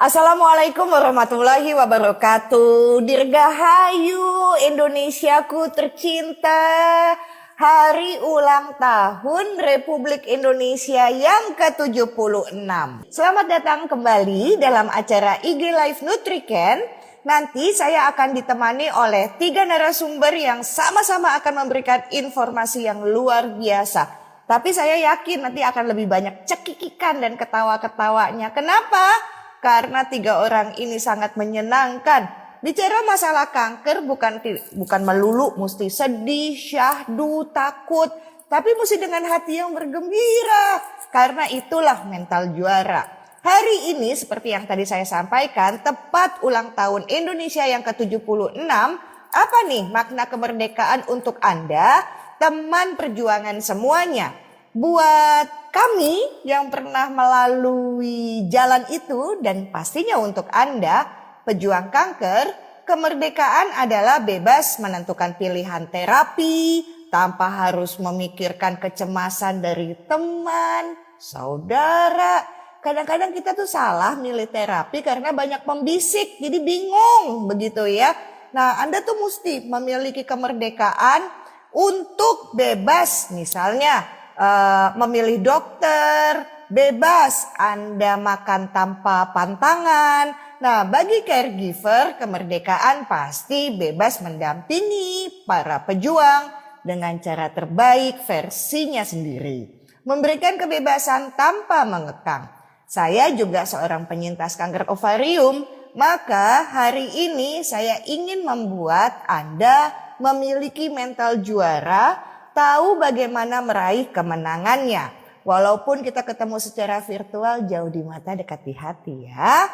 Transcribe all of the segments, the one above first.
Assalamualaikum warahmatullahi wabarakatuh. Dirgahayu Indonesiaku tercinta. Hari ulang tahun Republik Indonesia yang ke-76. Selamat datang kembali dalam acara IG Live Nutriken. Nanti saya akan ditemani oleh 3 narasumber yang sama-sama akan memberikan informasi yang luar biasa. Tapi saya yakin nanti akan lebih banyak cekikikan dan ketawa-ketawanya. Kenapa? Karena 3 orang ini sangat menyenangkan. Bicara masalah kanker bukan melulu mesti sedih, syahdu, takut. Tapi mesti dengan hati yang bergembira. Karena itulah mental juara. Hari ini seperti yang tadi saya sampaikan, tepat ulang tahun Indonesia yang ke-76. Apa nih makna kemerdekaan untuk Anda, teman perjuangan semuanya? Buat kami yang pernah melalui jalan itu dan pastinya untuk Anda, pejuang kanker, kemerdekaan adalah bebas menentukan pilihan terapi tanpa harus memikirkan kecemasan dari teman, saudara. Kadang-kadang kita tuh salah milih terapi karena banyak pembisik, jadi bingung begitu ya. Nah, Anda tuh mesti memiliki kemerdekaan untuk bebas, misalnya memilih dokter, bebas Anda makan tanpa pantangan. Nah, bagi caregiver, kemerdekaan pasti bebas mendampingi para pejuang dengan cara terbaik versinya sendiri. Memberikan kebebasan tanpa mengekang. Saya juga seorang penyintas kanker ovarium, maka hari ini saya ingin membuat Anda memiliki mental juara, tahu bagaimana meraih kemenangannya. Walaupun kita ketemu secara virtual, jauh di mata dekat di hati ya.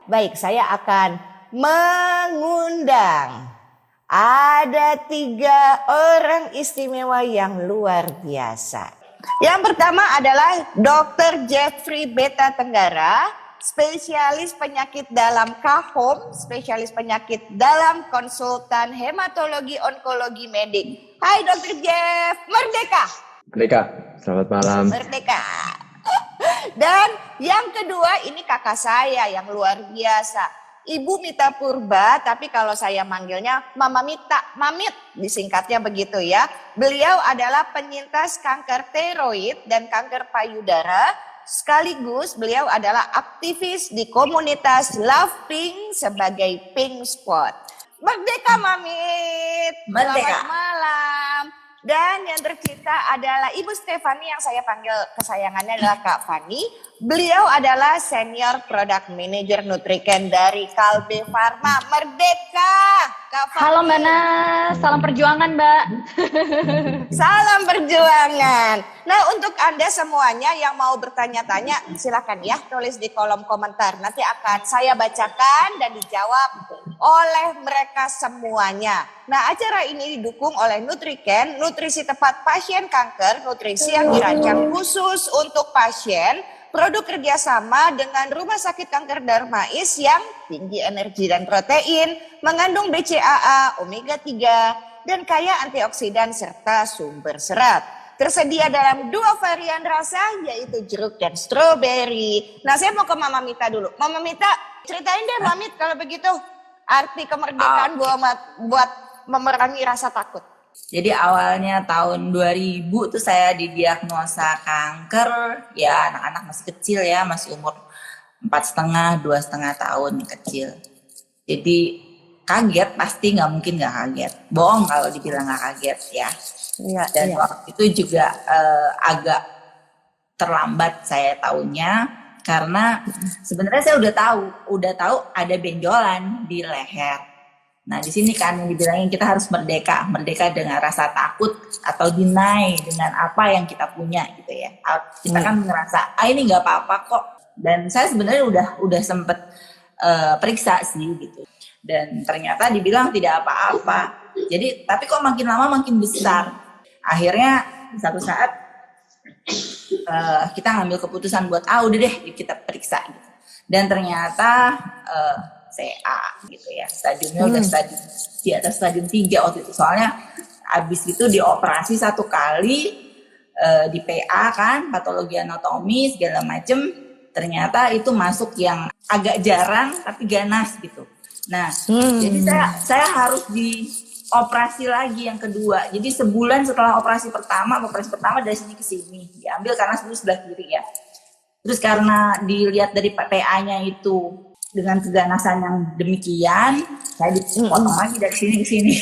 Baik, saya akan mengundang. Ada 3 orang istimewa yang luar biasa. Yang pertama adalah Dr. Jeffrey Beta Tenggara, spesialis penyakit dalam KHOM, spesialis penyakit dalam konsultan hematologi onkologi medik. Hai Dr. Jeff, merdeka. Merdeka, selamat malam. Merdeka. Dan yang kedua ini kakak saya yang luar biasa. Ibu Mita Purba, tapi kalau saya manggilnya Mama Mita, Mamit disingkatnya begitu ya. Beliau adalah penyintas kanker tiroid dan kanker payudara. Sekaligus beliau adalah aktivis di komunitas Love Pink sebagai Pink Squad. Merdeka Mamit. Merdeka. Selamat malam. Dan yang tercinta adalah Ibu Stefani yang saya panggil kesayangannya adalah Kak Fani. Beliau adalah Senior Product Manager Nutriken dari Kalbe Farma. Merdeka Kak Fani. Halo Mbak Nas, salam perjuangan Mbak. Salam perjuangan. Nah, untuk Anda semuanya yang mau bertanya-tanya silakan ya tulis di kolom komentar. Nanti akan saya bacakan dan dijawab oleh mereka semuanya. Nah, acara ini didukung oleh Nutriken, nutrisi tepat pasien kanker, nutrisi yang dirancang khusus untuk pasien, produk kerjasama dengan Rumah Sakit Kanker Darmais yang tinggi energi dan protein, mengandung BCAA, omega 3, dan kaya antioksidan serta sumber serat. Tersedia dalam 2 varian rasa yaitu jeruk dan stroberi. Nah, saya mau ke Mama Mita dulu. Mama Mita, ceritain deh Mamit kalau begitu arti kemerdekaan buat memerangi rasa takut. Jadi awalnya tahun 2000 tuh saya didiagnosa kanker, ya anak-anak masih kecil ya, masih umur 4,5, 2,5 tahun kecil. Jadi kaget, pasti nggak mungkin nggak kaget. Bohong kalau dibilang nggak kaget ya. Iya, Dan waktu itu juga agak terlambat saya tahunya, karena sebenarnya saya udah tahu ada benjolan di leher. Nah, di sini kan yang dibilangin kita harus merdeka dengan rasa takut atau deny dengan apa yang kita punya gitu ya. Kita kan ngerasa ini nggak apa-apa kok. Dan saya sebenarnya udah sempet periksa sih gitu. Dan ternyata dibilang tidak apa-apa. Jadi tapi kok makin lama makin besar. Akhirnya satu saat kita ngambil keputusan buat udah deh kita periksa gitu. Dan ternyata CA gitu ya, stadiumnya udah di atas stadium 3 waktu itu. Soalnya abis itu dioperasi 1 kali, di PA kan, patologi anatomi segala macem, ternyata itu masuk yang agak jarang tapi ganas gitu. Nah, jadi saya harus dioperasi lagi yang kedua. Jadi sebulan setelah operasi pertama dari sini ke sini diambil karena sebelah kiri ya. Terus karena dilihat dari PA-nya itu dengan keganasan yang demikian, saya dipotong lagi dari sini ke sini.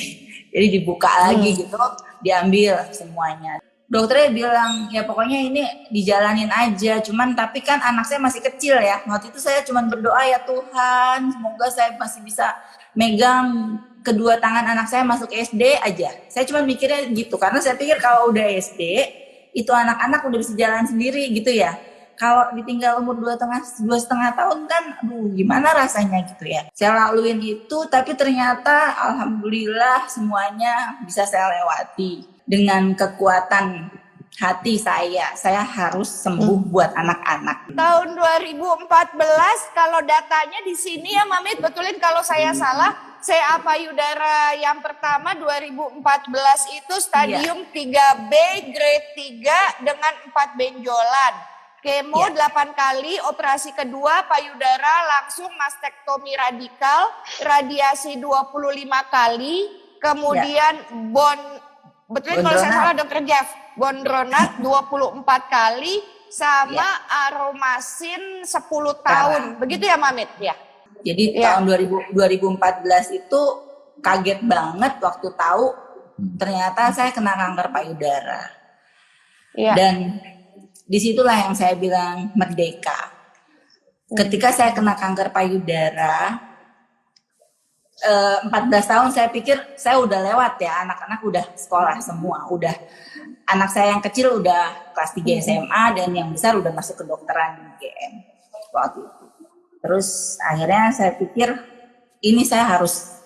Jadi dibuka lagi gitu, diambil semuanya. Dokternya bilang, ya pokoknya ini dijalanin aja. Cuman tapi kan anak saya masih kecil ya. Waktu itu saya cuman berdoa, ya Tuhan, semoga saya masih bisa megang kedua tangan anak saya masuk SD aja. Saya cuma mikirnya gitu, karena saya pikir kalau udah SD, itu anak-anak udah bisa jalan sendiri gitu ya. Kalau ditinggal umur 2,5 tahun kan, aduh gimana rasanya gitu ya. Saya laluin itu, tapi ternyata alhamdulillah semuanya bisa saya lewati. Dengan kekuatan hati saya harus sembuh buat anak-anak. Tahun 2014 kalau datanya di sini ya Mamit, betulin kalau saya salah, CA payudara yang pertama 2014 itu stadium 3B grade 3 dengan 4 benjolan. Kemo 8 kali, operasi kedua payudara langsung mastektomi radikal, radiasi 25 kali, kemudian betulin kalau saya salah Dr. Jeff, bondronat 24 kali, sama aromasin 10 tahun. Begitu ya Mamit? Ya. Jadi tahun 2014 itu kaget banget waktu tahu ternyata saya kena kanker payudara. Dan disitulah yang saya bilang merdeka. Ketika saya kena kanker payudara, 14 tahun saya pikir saya udah lewat ya, anak-anak udah sekolah semua, udah anak saya yang kecil udah kelas 3 SMA dan yang besar udah masuk ke dokteran di UGM waktu itu. Terus akhirnya saya pikir ini saya harus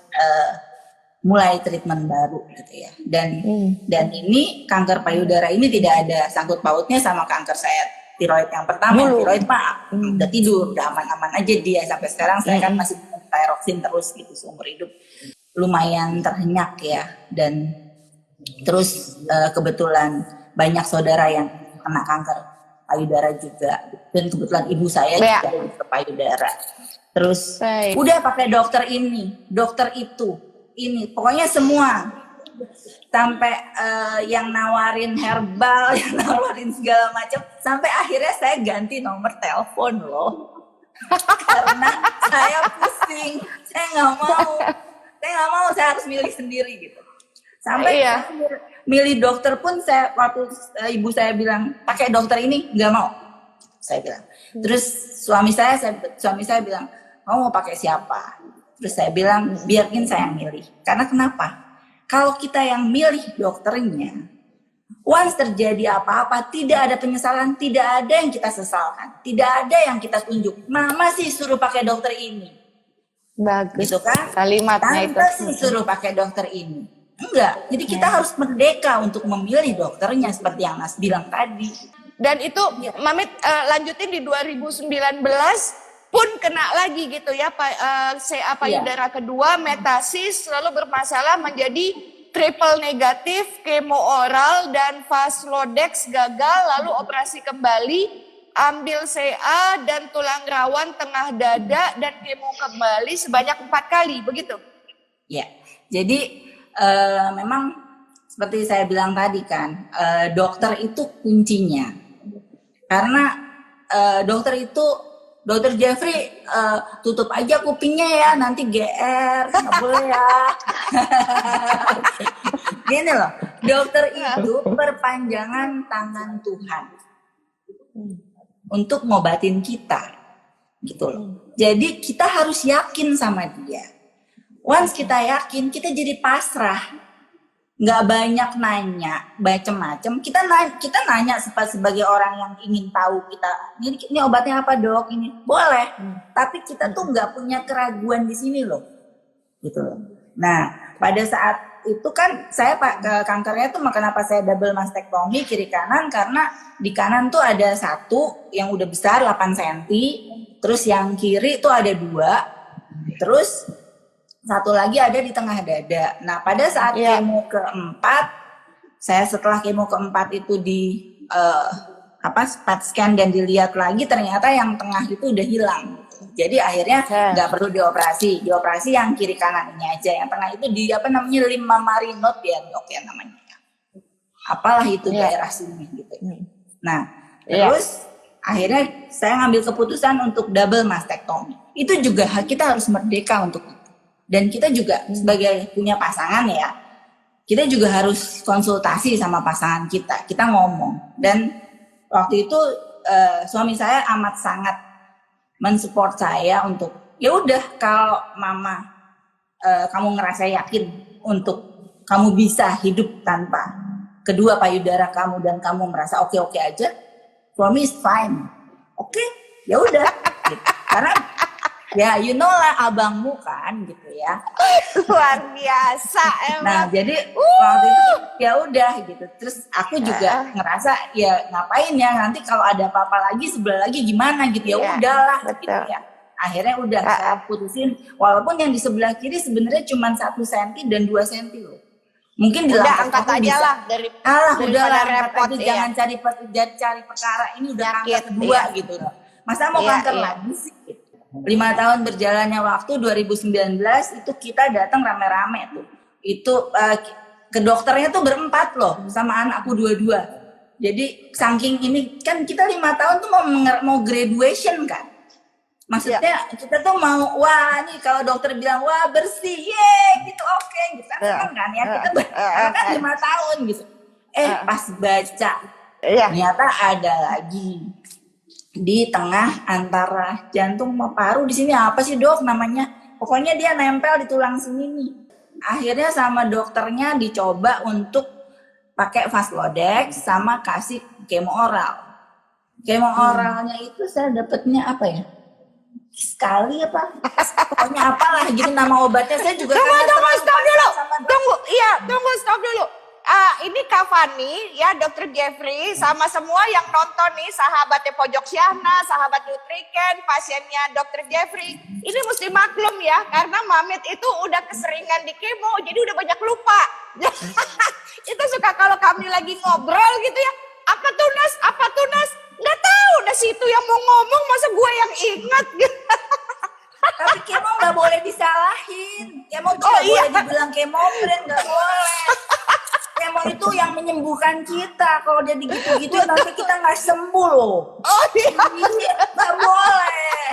mulai treatment baru gitu ya. Dan ini kanker payudara ini tidak ada sangkut pautnya sama kanker saya tiroid yang pertama. Tiroid mah udah tidur, udah aman-aman aja dia sampai sekarang. Saya kan masih thyroxine terus gitu seumur hidup, lumayan terhenyak ya. Dan terus kebetulan banyak saudara yang kena kanker payudara juga, dan kebetulan ibu saya juga kanker payudara. Terus udah pakai dokter ini, dokter itu, ini pokoknya semua, sampai yang nawarin herbal, yang nawarin segala macam, sampai akhirnya saya ganti nomor telepon loh. Karena saya pusing, saya nggak mau, saya harus milih sendiri gitu. Sampai milih dokter pun saya, waktu ibu saya bilang pakai dokter ini, nggak mau, saya bilang. Terus suami saya bilang, kamu mau pakai siapa? Terus saya bilang, biarkan saya yang milih. Karena kenapa? Kalau kita yang milih dokternya, once terjadi apa-apa, tidak ada penyesalan, tidak ada yang kita sesalkan, tidak ada yang kita tunjuk. Mama sih suruh pakai dokter ini. Bagus. Gitu kan? Kalimatnya itu. Tante sih suruh pakai dokter ini. Enggak. Jadi kita harus merdeka untuk memilih dokternya seperti yang Nas bilang tadi. Dan itu Mamit lanjutin di 2019 pun kena lagi gitu ya, CA payudara kedua, metasis, lalu bermasalah menjadi triple negatif, kemo oral dan Faslodex gagal, lalu operasi kembali, ambil CA dan tulang rawan tengah dada dan kemo kembali sebanyak 4 kali, begitu? Ya, jadi memang seperti saya bilang tadi kan, dokter itu kuncinya. Karena Dokter Jeffrey tutup aja kupingnya ya, nanti GR, nggak boleh ya. Gini loh, dokter itu perpanjangan tangan Tuhan untuk ngobatin kita, gitu loh. Jadi kita harus yakin sama dia. Once kita yakin, kita jadi pasrah. Nggak banyak nanya macem-macem. Kita nanya sebagai orang yang ingin tahu, kita ini obatnya apa dok, ini boleh, tapi kita tuh nggak punya keraguan di sini loh, gitu loh. Nah pada saat itu kan saya kankernya tuh, kenapa saya double mastektomi kiri kanan, karena di kanan tuh ada satu yang udah besar 8 cm, terus yang kiri tuh ada 2, terus satu lagi ada di tengah dada. Nah pada saat kemo keempat, saya setelah kemo keempat itu PET scan dan dilihat lagi ternyata yang tengah itu udah hilang gitu. Jadi akhirnya nggak perlu dioperasi yang kiri kanan ini aja, yang tengah itu di limb mammary node ya dok ya namanya, apalah itu daerah sini gitu. Nah terus akhirnya saya ngambil keputusan untuk double mastektomi. Itu juga kita harus merdeka untuk itu, dan kita juga sebagai punya pasangan ya, kita juga harus konsultasi sama pasangan kita ngomong. Dan waktu itu suami saya amat sangat mensupport saya untuk ya udah kalau mama kamu ngerasa yakin untuk kamu bisa hidup tanpa kedua payudara kamu dan kamu merasa oke aja, for me is fine. Oke, ya udah. Gitu. Karena ya you know lah abangmu kan gitu ya. Luar biasa emang. Nah jadi waktu itu ya udah gitu. Terus aku juga ngerasa ya ngapain ya nanti kalau ada apa-apa lagi sebelah lagi gimana gitu, ya udahlah gitu ya. Akhirnya udah saya putusin, walaupun yang di sebelah kiri sebenarnya cuma 1 cm dan 2 cm loh. Mungkin di udah angkat aja bisa. lah Udahlah repot aja, jangan cari perkara, ini udah kanker kedua gitu loh. Masa mau kanker lagi sih? 5 tahun berjalannya waktu, 2019 itu kita datang rame-rame tuh. Itu ke dokternya tuh berempat loh, sama anakku 2. Jadi saking ini kan kita 5 tahun tuh mau graduation kan. Maksudnya kita tuh mau, wah nih kalau dokter bilang wah bersih, gitu oke, gitu kan kan ya kita kan 5 tahun gitu. Pas baca ternyata ada lagi di tengah antara jantung sama paru, di sini apa sih dok namanya? Pokoknya dia nempel di tulang sini nih. Akhirnya sama dokternya dicoba untuk pakai Faslodex sama kasih kemo oral. Kemo oralnya itu saya dapatnya apa ya? Sekali apa? Pokoknya apalah gitu nama obatnya, saya juga tunggu stop dulu. Ini Kak Fani ya, Dr. Jeffrey sama semua yang nonton nih, sahabatnya Pojok Syahna, sahabat Nutriken, pasiennya Dr. Jeffrey. Ini mesti maklum ya, karena Mamit itu udah keseringan di kemo, jadi udah banyak lupa. Itu suka kalau kami lagi ngobrol gitu ya, apa tuh Nas? Nggak tahu, udah situ yang mau ngomong, masa gue yang ingat gitu. Tapi kemo nggak boleh disalahin. Kemo tuh nggak boleh dibilang kemo brand, nggak boleh. Kemo itu yang menyembuhkan kita. Kalau dia digitu-gitu nanti kita nggak sembuh loh. Nggak boleh.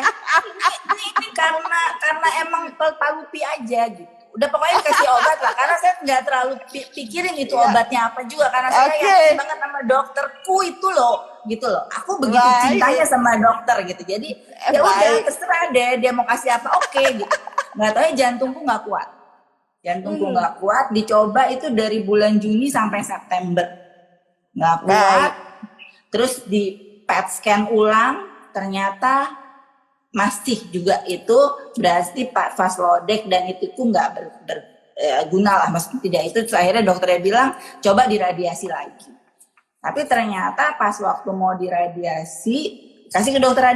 Ini karena emang palupi aja gitu. Udah pokoknya kasih obat lah, karena saya nggak terlalu pikirin itu obatnya apa juga, karena saya yakin banget sama dokterku itu loh, gitu loh. Aku begitu cintanya sama dokter gitu, jadi ya udah terserah deh dia mau kasih apa, oke gitu. Nggak tahu ya jantungku nggak kuat, dicoba itu dari bulan Juni sampai September nggak kuat. Terus di PET scan ulang ternyata masih juga itu berarti Pak Faslodex dan itu nggak berguna lah, maksudnya tidak itu. Akhirnya dokternya bilang coba diradiasi lagi, tapi ternyata pas waktu mau diradiasi kasih ke dokter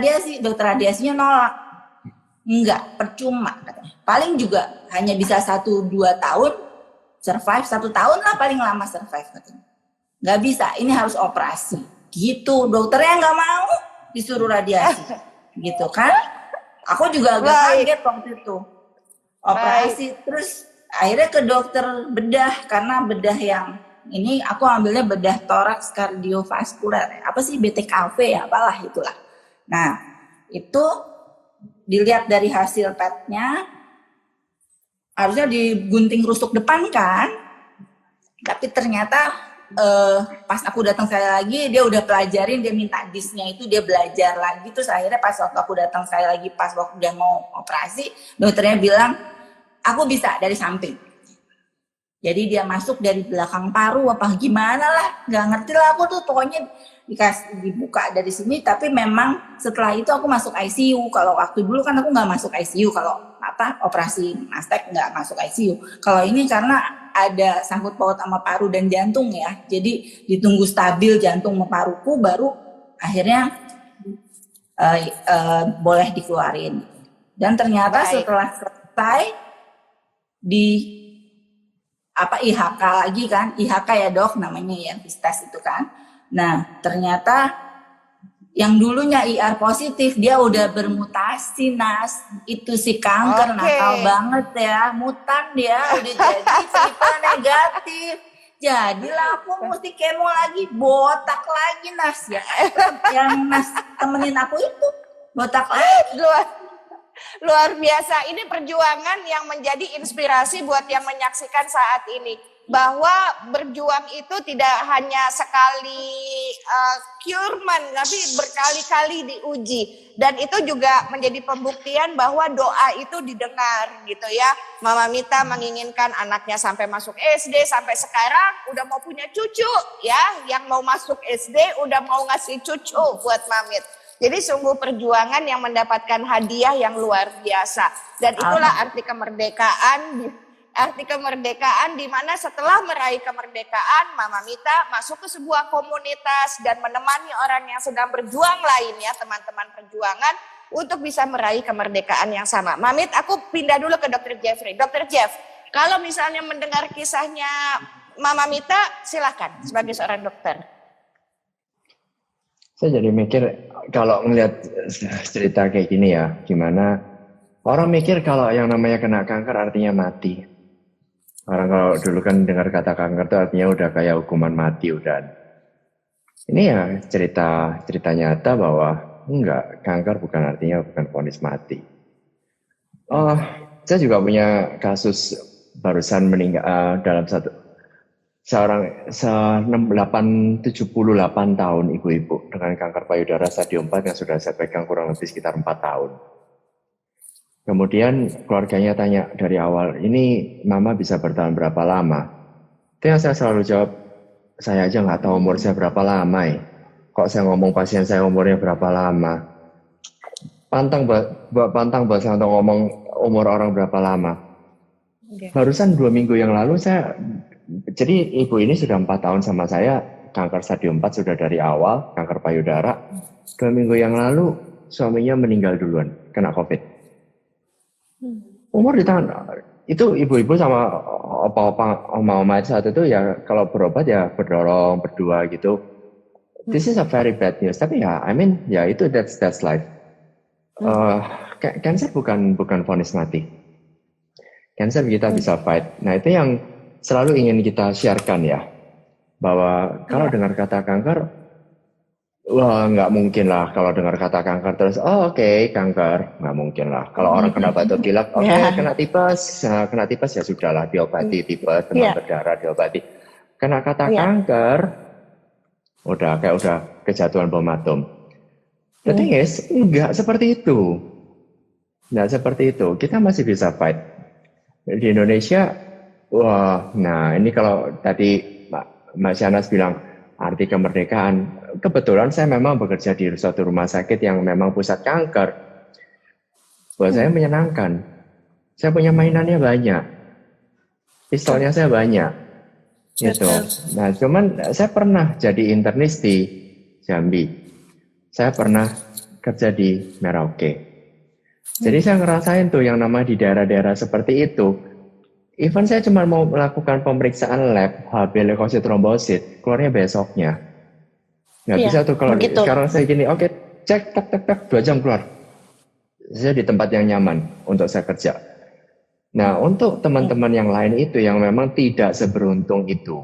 radiasinya nolak, enggak, percuma katanya, paling juga hanya bisa 1-2 tahun survive, 1 tahun lah paling lama survive katanya, nggak bisa, ini harus operasi gitu. Dokternya nggak mau, disuruh radiasi gitu kan. Aku juga agak kaget waktu itu operasi. Terus akhirnya ke dokter bedah, karena bedah yang ini aku ambilnya bedah toraks kardiovaskular, apa sih BTKV ya, apalah itulah. Nah itu dilihat dari hasil PET-nya harusnya digunting rusuk depan kan, tapi ternyata pas aku datang sekali lagi dia udah pelajarin, dia minta disknya itu dia belajar lagi. Terus akhirnya pas waktu aku datang sekali lagi pas waktu udah mau operasi, dokternya bilang aku bisa dari samping, jadi dia masuk dari belakang paru apa gimana lah, nggak ngerti lah aku tuh, pokoknya dibuka dari sini. Tapi memang setelah itu aku masuk ICU. Kalau waktu dulu kan aku nggak masuk ICU, kalau operasi mastek nggak masuk ICU. Kalau ini karena ada sangkut paut sama paru dan jantung ya, jadi ditunggu stabil jantung sama paruku baru akhirnya boleh dikeluarin. Dan ternyata setelah selesai di IHK lagi kan, IHK ya dok namanya ya, tes itu kan. Nah ternyata yang dulunya IR positif dia udah bermutasi Nas. Itu si kanker nakal banget ya, mutan dia udah jadi triple negatif. Jadilah aku mesti kemo lagi, botak lagi Nas ya. Yang Nas temenin aku itu botak lagi. Luar biasa. Ini perjuangan yang menjadi inspirasi buat yang menyaksikan saat ini. Bahwa berjuang itu tidak hanya sekali cureman, tapi berkali-kali diuji. Dan itu juga menjadi pembuktian bahwa doa itu didengar gitu ya. Mama Mita menginginkan anaknya sampai masuk SD, sampai sekarang udah mau punya cucu ya. Yang mau masuk SD udah mau ngasih cucu buat Mamit. Jadi sungguh perjuangan yang mendapatkan hadiah yang luar biasa. Dan itulah arti kemerdekaan. Arti kemerdekaan di mana setelah meraih kemerdekaan, Mama Mita masuk ke sebuah komunitas dan menemani orang yang sedang berjuang lainnya, teman-teman perjuangan, untuk bisa meraih kemerdekaan yang sama. Mamit, aku pindah dulu ke Dr. Jeffrey. Dr. Jeff, kalau misalnya mendengar kisahnya Mama Mita, silakan sebagai seorang dokter. Saya jadi mikir kalau ngelihat cerita kayak gini ya, gimana orang mikir kalau yang namanya kena kanker artinya mati. Orang kalau dulu kan dengar kata kanker itu artinya udah kayak hukuman mati udah. Ini ya cerita nyata bahwa enggak, kanker bukan artinya bukan vonis mati. Oh, saya juga punya kasus barusan meninggal dalam seorang 78 tahun ibu-ibu dengan kanker payudara stadium 4 yang sudah saya pegang kurang lebih sekitar 4 tahun. Kemudian keluarganya tanya dari awal, ini mama bisa bertahan berapa lama? Itu yang saya selalu jawab, saya aja nggak tahu umur saya berapa lama ya. Kok saya ngomong pasien saya umurnya berapa lama? Pantang buat saya untuk ngomong umur orang berapa lama. Barusan 2 minggu yang lalu jadi ibu ini sudah 4 tahun sama saya, kanker stadium 4 sudah dari awal, kanker payudara. 2 minggu yang lalu suaminya meninggal duluan, kena COVID. Umur di tangan, itu ibu-ibu sama opa-opa, oma-oma saat itu ya kalau berobat ya berdorong, berdua gitu. This is a very bad news, tapi ya, ya itu that's life. Cancer bukan vonis mati. Cancer kita bisa fight. Nah itu yang selalu ingin kita sharekan ya, bahwa kalau dengar kata kanker, wah nggak mungkin lah kalau dengar kata kanker terus, oke, kanker, nggak mungkin lah. Kalau orang kena batuk pilek, kena tipes ya sudahlah diobati, tipes, demam berdarah diobati. Kena kata kanker, udah kejatuhan bom atom. The thing is, nggak seperti itu. Nggak seperti itu. Kita masih bisa fight. Di Indonesia, wah, nah ini kalau tadi Mas Yanas bilang arti kemerdekaan, kebetulan saya memang bekerja di suatu rumah sakit yang memang pusat kanker. Buat saya menyenangkan. Saya punya mainannya banyak. Pistolnya saya banyak. Gitu. Nah, cuman saya pernah jadi internis di Jambi. Saya pernah kerja di Merauke. Jadi saya ngerasain tuh yang nama di daerah-daerah seperti itu. Even saya cuma mau melakukan pemeriksaan lab HB leukosit trombosit, keluarnya besoknya. Nggak bisa tuh kalau sekarang saya gini, oke, cek, tak, 2 jam keluar. Saya di tempat yang nyaman untuk saya kerja. Nah, untuk teman-teman yang lain itu yang memang tidak seberuntung itu.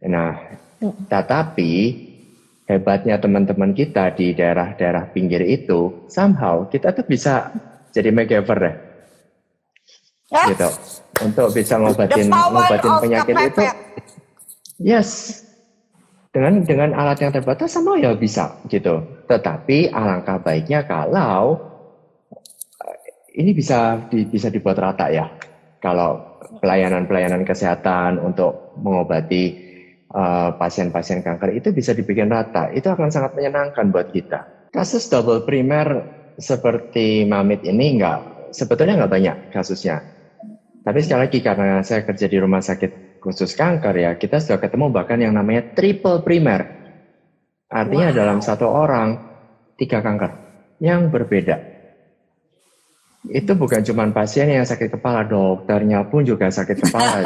Nah, tetapi hebatnya teman-teman kita di daerah-daerah pinggir itu, somehow kita tuh bisa jadi MacGyver deh. Gitu. Untuk bisa ngobatin penyakit itu. Yes. Dengan alat yang terbatas sama ya bisa gitu. Tetapi alangkah baiknya kalau ini bisa dibuat rata ya. Kalau pelayanan kesehatan untuk mengobati pasien-pasien kanker itu bisa dibikin rata, itu akan sangat menyenangkan buat kita. Kasus double primer seperti Mamit ini sebetulnya nggak banyak kasusnya. Tapi sekali lagi karena saya kerja di rumah sakit khusus kanker ya, kita sudah ketemu bahkan yang namanya triple primer. Artinya dalam 1 orang 3 kanker yang berbeda. Itu bukan cuma pasien yang sakit kepala, dokternya pun juga sakit kepala.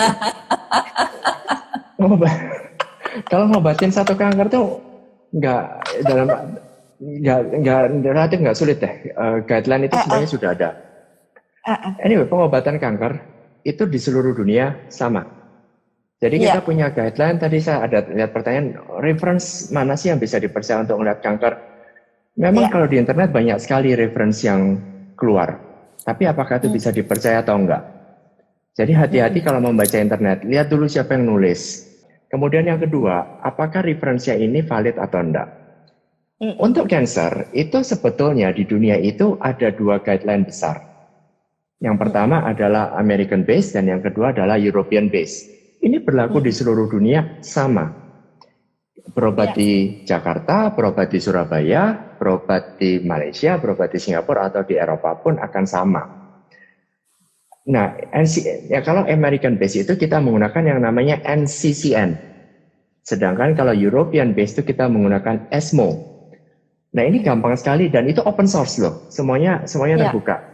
Kalau ngobatin 1 kanker tuh nggak relatif nggak sulit deh. Guideline itu sebenarnya sudah ada. Anyway, pengobatan kanker itu di seluruh dunia sama. Jadi kita punya guideline. Tadi saya ada lihat pertanyaan, reference mana sih yang bisa dipercaya untuk melihat kanker? Memang kalau di internet banyak sekali reference yang keluar. Tapi apakah itu bisa dipercaya atau enggak? Jadi hati-hati kalau membaca internet. Lihat dulu siapa yang nulis. Kemudian yang kedua, apakah referensinya ini valid atau enggak? Untuk cancer, itu sebetulnya di dunia itu ada 2 guideline besar. Yang pertama adalah American based dan yang kedua adalah European based. Ini berlaku di seluruh dunia sama. Berobat di Jakarta, berobat di Surabaya, berobat di Malaysia, berobat di Singapura atau di Eropa pun akan sama. Nah, kalau American based itu kita menggunakan yang namanya NCCN. Sedangkan kalau European based itu kita menggunakan ESMO. Nah, ini gampang sekali dan itu open source loh. Semuanya terbuka.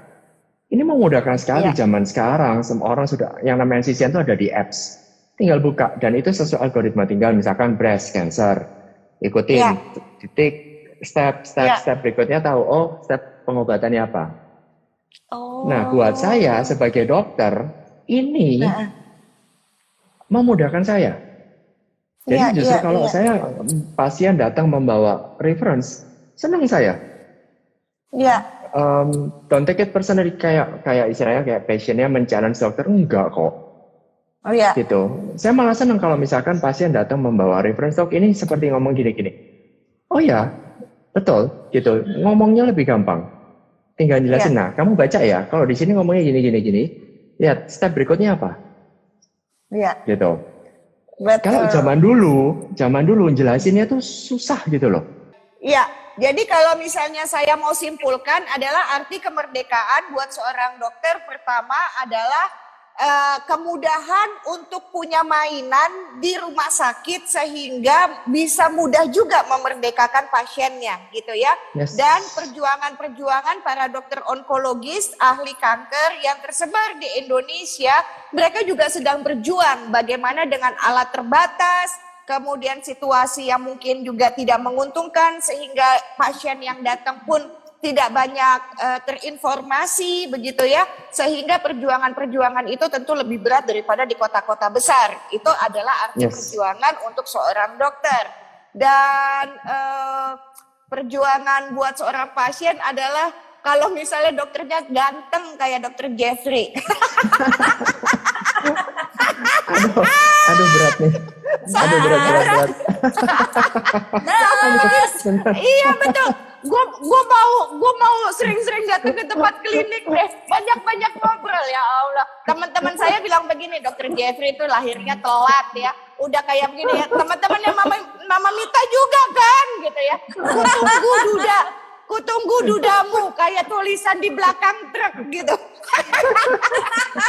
Ini memudahkan sekali zaman sekarang. Semua orang sudah, yang namanya NCCN itu ada di apps. Tinggal buka dan itu sesuai algoritma. Tinggal misalkan breast cancer, ikutin titik step berikutnya tahu step pengobatannya apa. Nah, buat saya sebagai dokter ini memudahkan saya. Jadi justru kalau saya pasien datang membawa reference, senang saya. Don't take it personally kayak istilahnya kayak pasiennya men-challenge dokter, enggak kok. Gitu. Saya malah senang kalau misalkan pasien datang membawa reference, dok ini seperti ngomong gini-gini. Oh ya, betul, gitu. Ngomongnya lebih gampang. Tinggal jelasin. Nah, kamu baca ya. Kalau di sini ngomongnya gini. Lihat step berikutnya apa. Gitu. Kalau zaman dulu jelasinnya tuh susah gitu loh. Jadi kalau misalnya saya mau simpulkan adalah arti kemerdekaan buat seorang dokter pertama adalah kemudahan untuk punya mainan di rumah sakit sehingga bisa mudah juga memerdekakan pasiennya gitu ya. Dan perjuangan para dokter onkologis ahli kanker yang tersebar di Indonesia, mereka juga sedang berjuang bagaimana dengan alat terbatas, kemudian situasi yang mungkin juga tidak menguntungkan sehingga pasien yang datang pun tidak banyak terinformasi begitu ya, sehingga perjuangan itu tentu lebih berat daripada di kota-kota besar. Itu adalah arti perjuangan untuk seorang dokter. Dan perjuangan buat seorang pasien adalah kalau misalnya dokternya ganteng kayak dokter Jeffrey. Aduh berat nih. Aduh berat. Iya betul. Gue mau sering-sering datang ke tempat klinik deh, banyak ngobrol ya Allah. Teman-teman saya bilang begini, dokter Jeffrey itu lahirnya telat ya, udah kayak begini ya. Teman-temannya Mama Mita juga kan, gitu ya. Kutunggu dudamu kayak tulisan di belakang truk gitu.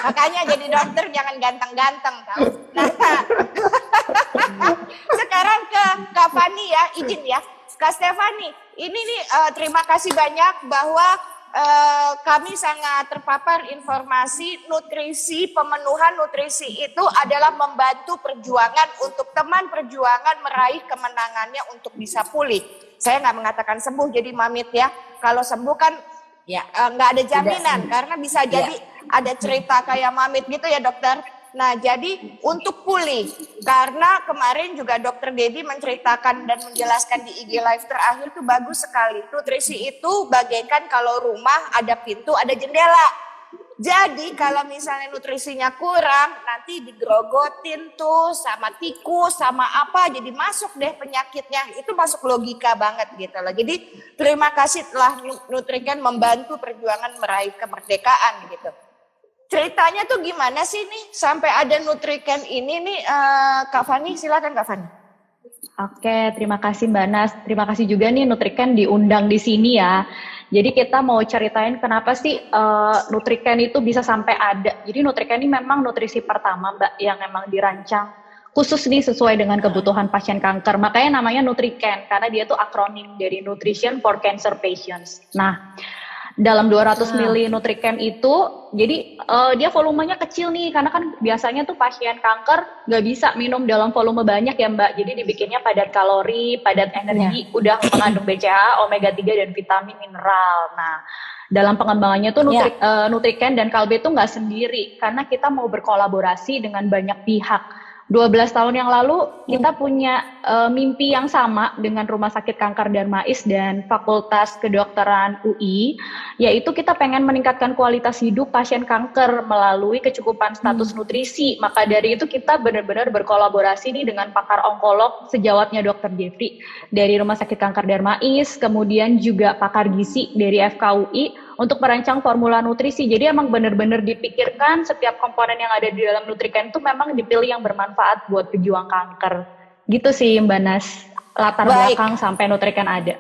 Makanya jadi dokter jangan ganteng-ganteng tahu. Nah, sekarang ke Kak Fani ya, izin ya. Kak Stefani, ini nih terima kasih banyak bahwa kami sangat terpapar informasi nutrisi, pemenuhan nutrisi itu adalah membantu perjuangan untuk teman perjuangan meraih kemenangannya untuk bisa pulih. Saya nggak mengatakan sembuh jadi mamit ya. Kalau sembuh kan nggak ada jaminan karena bisa jadi ada cerita kayak mamit gitu ya dokter. Nah jadi untuk pulih, karena kemarin juga dokter Dedi menceritakan dan menjelaskan di IG Live terakhir itu bagus sekali. Nutrisi itu bagaikan kalau rumah ada pintu ada jendela. Jadi kalau misalnya nutrisinya kurang nanti digrogotin tuh sama tikus sama apa jadi masuk deh penyakitnya. Itu masuk logika banget gitu loh. Jadi terima kasih telah Nutriken membantu perjuangan meraih kemerdekaan gitu. Ceritanya tuh gimana sih nih sampai ada Nutriken ini nih Kak Fani, silakan Kak Fani. Oke, terima kasih Mbak Nas. Terima kasih juga nih Nutriken diundang di sini ya. Jadi kita mau ceritain kenapa sih Nutriken itu bisa sampai ada. Jadi Nutriken ini memang nutrisi pertama Mbak yang memang dirancang khusus nih sesuai dengan kebutuhan pasien kanker. Makanya namanya Nutriken karena dia tuh akronim dari Nutrition for Cancer Patients. Nah, dalam 200 mili Nutriken itu, jadi dia volumenya kecil nih, karena kan biasanya tuh pasien kanker nggak bisa minum dalam volume banyak ya Mbak, jadi dibikinnya padat kalori, padat energi, udah mengandung BCAA, omega 3 dan vitamin mineral. Nah, dalam pengembangannya tuh Nutriken dan Kalbe tuh nggak sendiri, karena kita mau berkolaborasi dengan banyak pihak. 12 tahun yang lalu kita punya mimpi yang sama dengan Rumah Sakit Kanker Darmais dan Fakultas Kedokteran UI, yaitu kita pengen meningkatkan kualitas hidup pasien kanker melalui kecukupan status nutrisi. Maka dari itu kita benar-benar berkolaborasi nih dengan pakar onkolog sejawatnya Dr. Jeffrey dari Rumah Sakit Kanker Darmais, kemudian juga pakar gizi dari FKUI untuk merancang formula nutrisi. Jadi emang benar-benar dipikirkan setiap komponen yang ada di dalam Nutriken itu memang dipilih yang bermanfaat buat pejuang kanker. Gitu sih Mbak Nas, latar belakang sampai Nutriken ada.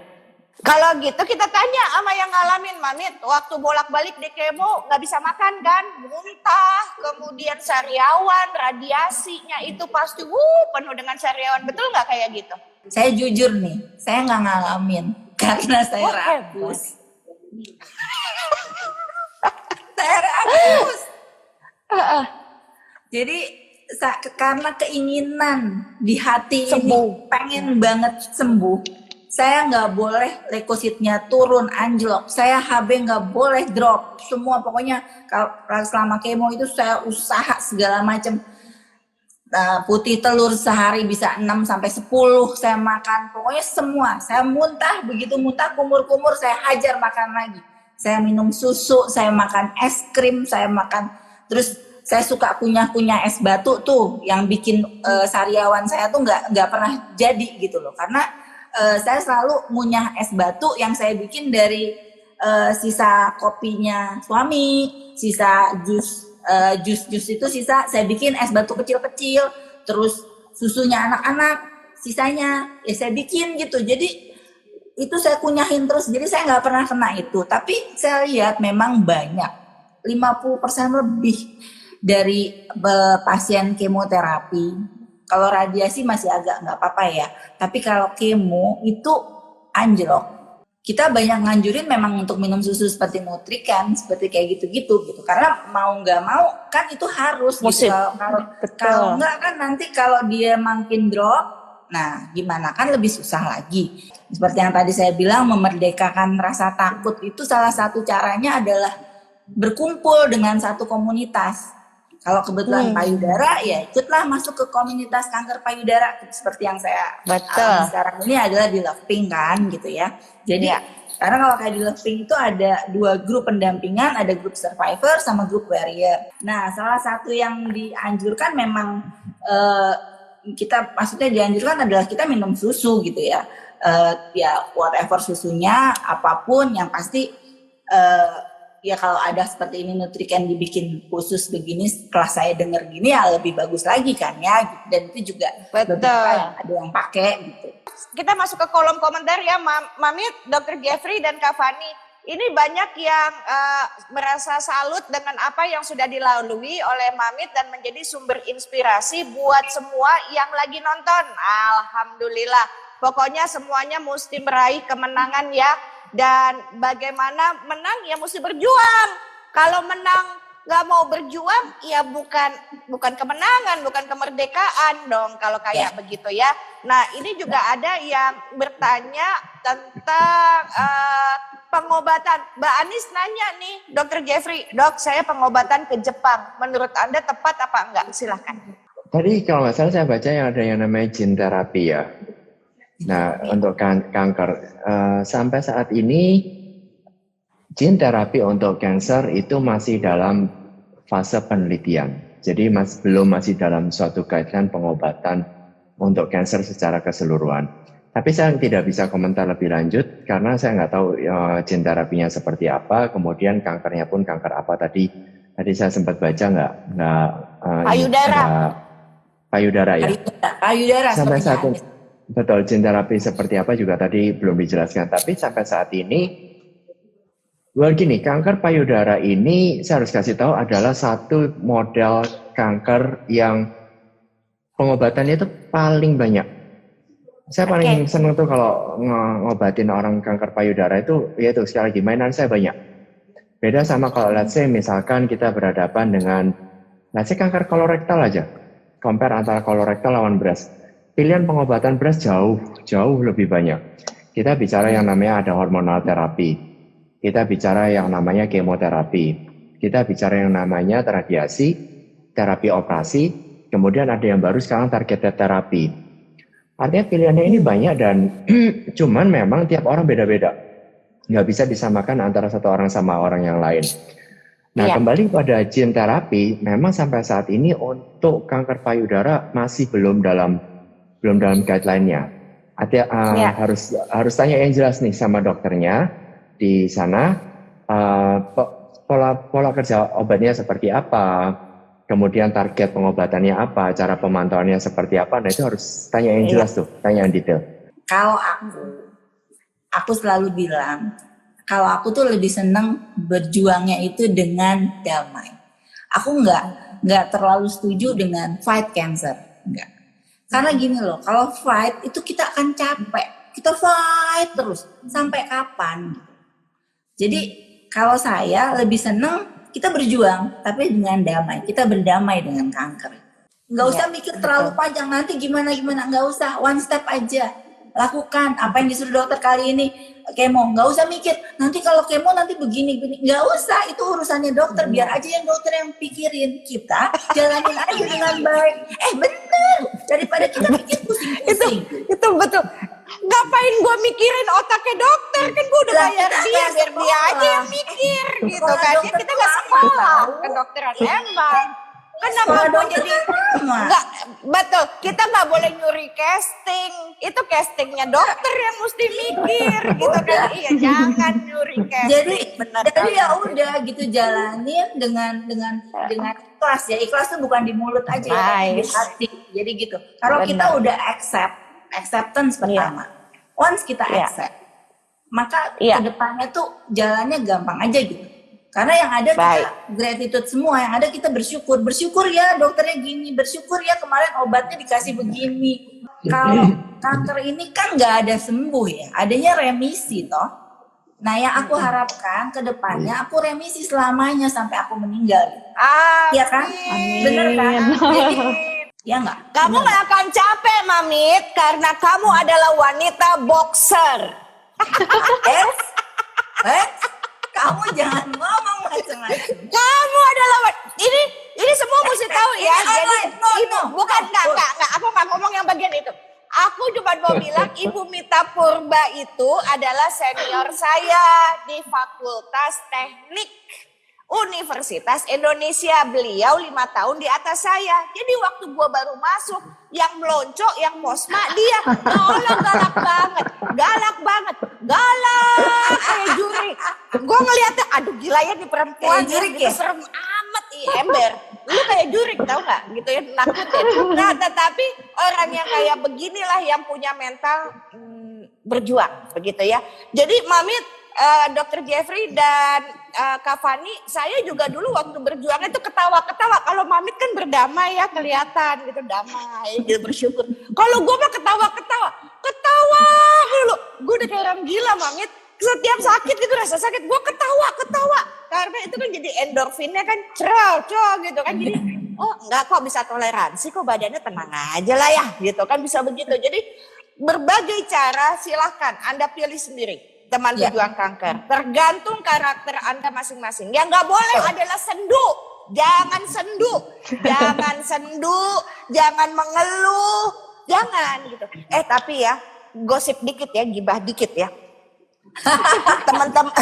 Kalau gitu kita tanya sama yang ngalamin Mamit, waktu bolak-balik di kemo nggak bisa makan kan, muntah, kemudian sariawan, radiasinya itu pasti penuh dengan sariawan, betul nggak kayak gitu? Saya jujur nih, saya nggak ngalamin karena saya rakus. Saya rakus. Jadi karena keinginan di hati ini pengen banget sembuh, saya nggak boleh leukositnya turun anjlok, saya HB nggak boleh drop, semua pokoknya kalau selama kemo itu saya usaha segala macam. Putih telur sehari bisa 6-10 saya makan, pokoknya semua. Saya muntah, begitu muntah kumur-kumur saya hajar makan lagi. Saya minum susu, saya makan es krim, saya makan, terus saya suka kunyah-kunyah es batu tuh yang bikin sariawan saya tuh nggak pernah jadi gitu loh, karena saya selalu ngunyah es batu yang saya bikin dari sisa kopinya suami, sisa jus itu sisa saya bikin es batu kecil-kecil, terus susunya anak-anak sisanya ya saya bikin gitu. Jadi itu saya kunyahin terus, jadi saya nggak pernah kena itu. Tapi saya lihat memang banyak, 50% lebih dari pasien kemoterapi. Kalau radiasi masih agak nggak apa-apa ya, tapi kalau kemo itu anjlok. Kita banyak nganjurin memang untuk minum susu seperti Nutriken, seperti kayak gitu-gitu gitu. Karena mau nggak mau kan itu harus gitu. Kalau nggak kan nanti kalau dia makin drop, nah gimana, kan lebih susah lagi. Seperti yang tadi saya bilang, memerdekakan rasa takut itu salah satu caranya adalah berkumpul dengan satu komunitas. Kalau kebetulan payudara, ya ikutlah masuk ke komunitas kanker payudara seperti yang saya sekarang ini adalah di Love Pink kan gitu ya. Jadi karena kalau kayak di Love Pink itu ada 2 grup pendampingan, ada grup survivor sama grup warrior. Nah, salah satu yang dianjurkan memang kita maksudnya dianjurkan adalah kita minum susu gitu ya. Ya whatever susunya, apapun yang pasti ya kalau ada seperti ini Nutriken dibikin khusus begini, setelah saya dengar gini ya lebih bagus lagi kan ya, dan itu juga beberapa yang ada yang pakai gitu. Kita masuk ke kolom komentar ya Mamit, Dr. Jeffrey dan Kak Fani. Ini banyak yang merasa salut dengan apa yang sudah dilalui oleh Mamit dan menjadi sumber inspirasi buat semua yang lagi nonton. Alhamdulillah, pokoknya semuanya mesti meraih kemenangan ya. Dan bagaimana menang ya mesti berjuang. Kalau menang nggak mau berjuang ya bukan kemenangan, bukan kemerdekaan dong kalau kayak begitu ya. Nah ini juga ada yang bertanya tentang pengobatan. Mbak Anis nanya nih, Dr. Jeffrey, dok saya pengobatan ke Jepang, menurut Anda tepat apa enggak? Silahkan. Tadi kalau nggak salah saya baca yang ada yang namanya gene terapi ya. Nah, untuk kanker, sampai saat ini gene terapi untuk kanker itu masih dalam fase penelitian. Jadi masih dalam suatu guideline pengobatan untuk kanker secara keseluruhan. Tapi saya tidak bisa komentar lebih lanjut karena saya nggak tahu gene terapinya seperti apa. Kemudian kankernya pun kanker apa tadi saya sempat baca nggak payudara ya. Payudara sampai saat ini. Betul, gene terapi seperti apa juga tadi belum dijelaskan. Tapi sampai saat ini, gini, kanker payudara ini saya harus kasih tahu adalah satu model kanker yang pengobatannya itu paling banyak. Saya paling senang tuh kalau ngobatin orang kanker payudara itu, yaitu sekali lagi mainan saya banyak. Beda sama kalau let's say misalkan kita berhadapan dengan let's say kanker kolorektal aja. Compare antara kolorektal lawan breast. Pilihan pengobatan breast jauh lebih banyak. Kita bicara yang namanya ada hormonal terapi. Kita bicara yang namanya kemoterapi. Kita bicara yang namanya radiasi, terapi operasi, kemudian ada yang baru sekarang targeted terapi. Artinya pilihannya ini banyak dan cuman memang tiap orang beda-beda. Nggak bisa disamakan antara satu orang sama orang yang lain. Nah, kembali pada gene terapi, memang sampai saat ini untuk kanker payudara masih belum dalam guideline-nya. Artinya harus tanya yang jelas nih sama dokternya di sana, pola kerja obatnya seperti apa, kemudian target pengobatannya apa, cara pemantauannya seperti apa. Nah, itu harus tanya yang jelas tuh, tanya yang detail. Kalau aku selalu bilang, kalau aku tuh lebih seneng berjuangnya itu dengan damai. Aku nggak terlalu setuju dengan fight cancer, nggak. Karena gini loh, kalau fight itu kita akan capek, kita fight terus sampai kapan? Jadi kalau saya lebih seneng kita berjuang, tapi dengan damai. Kita berdamai dengan kanker. Nggak usah mikir terlalu panjang nanti gimana, nggak usah. One step aja. Lakukan apa yang disuruh dokter kali ini, kemo. Nggak usah mikir nanti kalau kemo nanti begini. Nggak usah, itu urusannya dokter. Biar aja yang dokter yang pikirin. Kita jalanin aja dengan baik. Bener, daripada kita pikir pusing-pusing. Itu betul. Ngapain gue mikirin otaknya dokter, kan gue udah bayar dia, biar dia aja yang mikir gitu kan. Ya, kita nggak sekolah kedokteran emang. Kenapa gue jadi nggak betul? Kita nggak boleh nyuri casting. Itu castingnya dokter yang mesti mikir gitu kan. Iya, jangan nyuri casting. Jadi ya udah gitu, jalanin dengan ikhlas ya. Ikhlas tuh bukan di mulut aja ya, di hati. Jadi gitu. Kalau kita udah acceptance pertama. Once kita accept, maka kedepannya tuh jalannya gampang aja gitu. Karena yang ada kita gratitude semua, yang ada kita bersyukur ya dokternya gini, bersyukur ya kemarin obatnya dikasih begini. Kalau kanker ini kan nggak ada sembuh ya, adanya remisi toh. Nah yang aku harapkan ke depannya aku remisi selamanya sampai aku meninggal. Iya kan? Bener kan? Ya nggak? Kamu nggak akan capek, Mamit, karena kamu adalah wanita boxer. Kamu jangan ngomong macam-macam. Kamu adalah ini semua mesti tahu ya. Jadi ibu bukan enggak. Aku nggak ngomong yang bagian itu. Aku cuma mau bilang Ibu Mita Purba itu adalah senior saya di Fakultas Teknik Universitas Indonesia. Beliau 5 tahun di atas saya. Jadi waktu gua baru masuk, yang melonco, yang posma dia, galak banget, kayak jurik. Gua ngeliatnya, aduh gila ya di perempuan, jurik ya, serem amat, ember. Lu kayak jurik tau nggak, gitu ya, nakutin. Nah, tetapi orang yang kayak beginilah yang punya mental berjuang, begitu ya. Jadi Mamit, Dr. Jeffrey dan Kak Fani, saya juga dulu waktu berjuang itu ketawa-ketawa. Kalau Mamit kan berdamai ya, kelihatan gitu, damai, gitu, bersyukur. Kalau gue mah ketawa dulu. Gue udah kayak orang gila, Mamit. Setiap sakit gitu, rasa sakit, gue ketawa. Karena itu kan jadi endorfinnya kan cerah gitu kan. Jadi, enggak kok bisa toleransi, kok badannya tenang aja lah ya, gitu kan, bisa begitu. Jadi berbagai cara silahkan Anda pilih sendiri. Teman pejuang kanker, tergantung karakter Anda masing-masing. Yang nggak boleh adalah sendu, jangan jangan mengeluh, jangan gitu. Tapi ya, gosip dikit ya, gibah dikit ya. Teman-teman,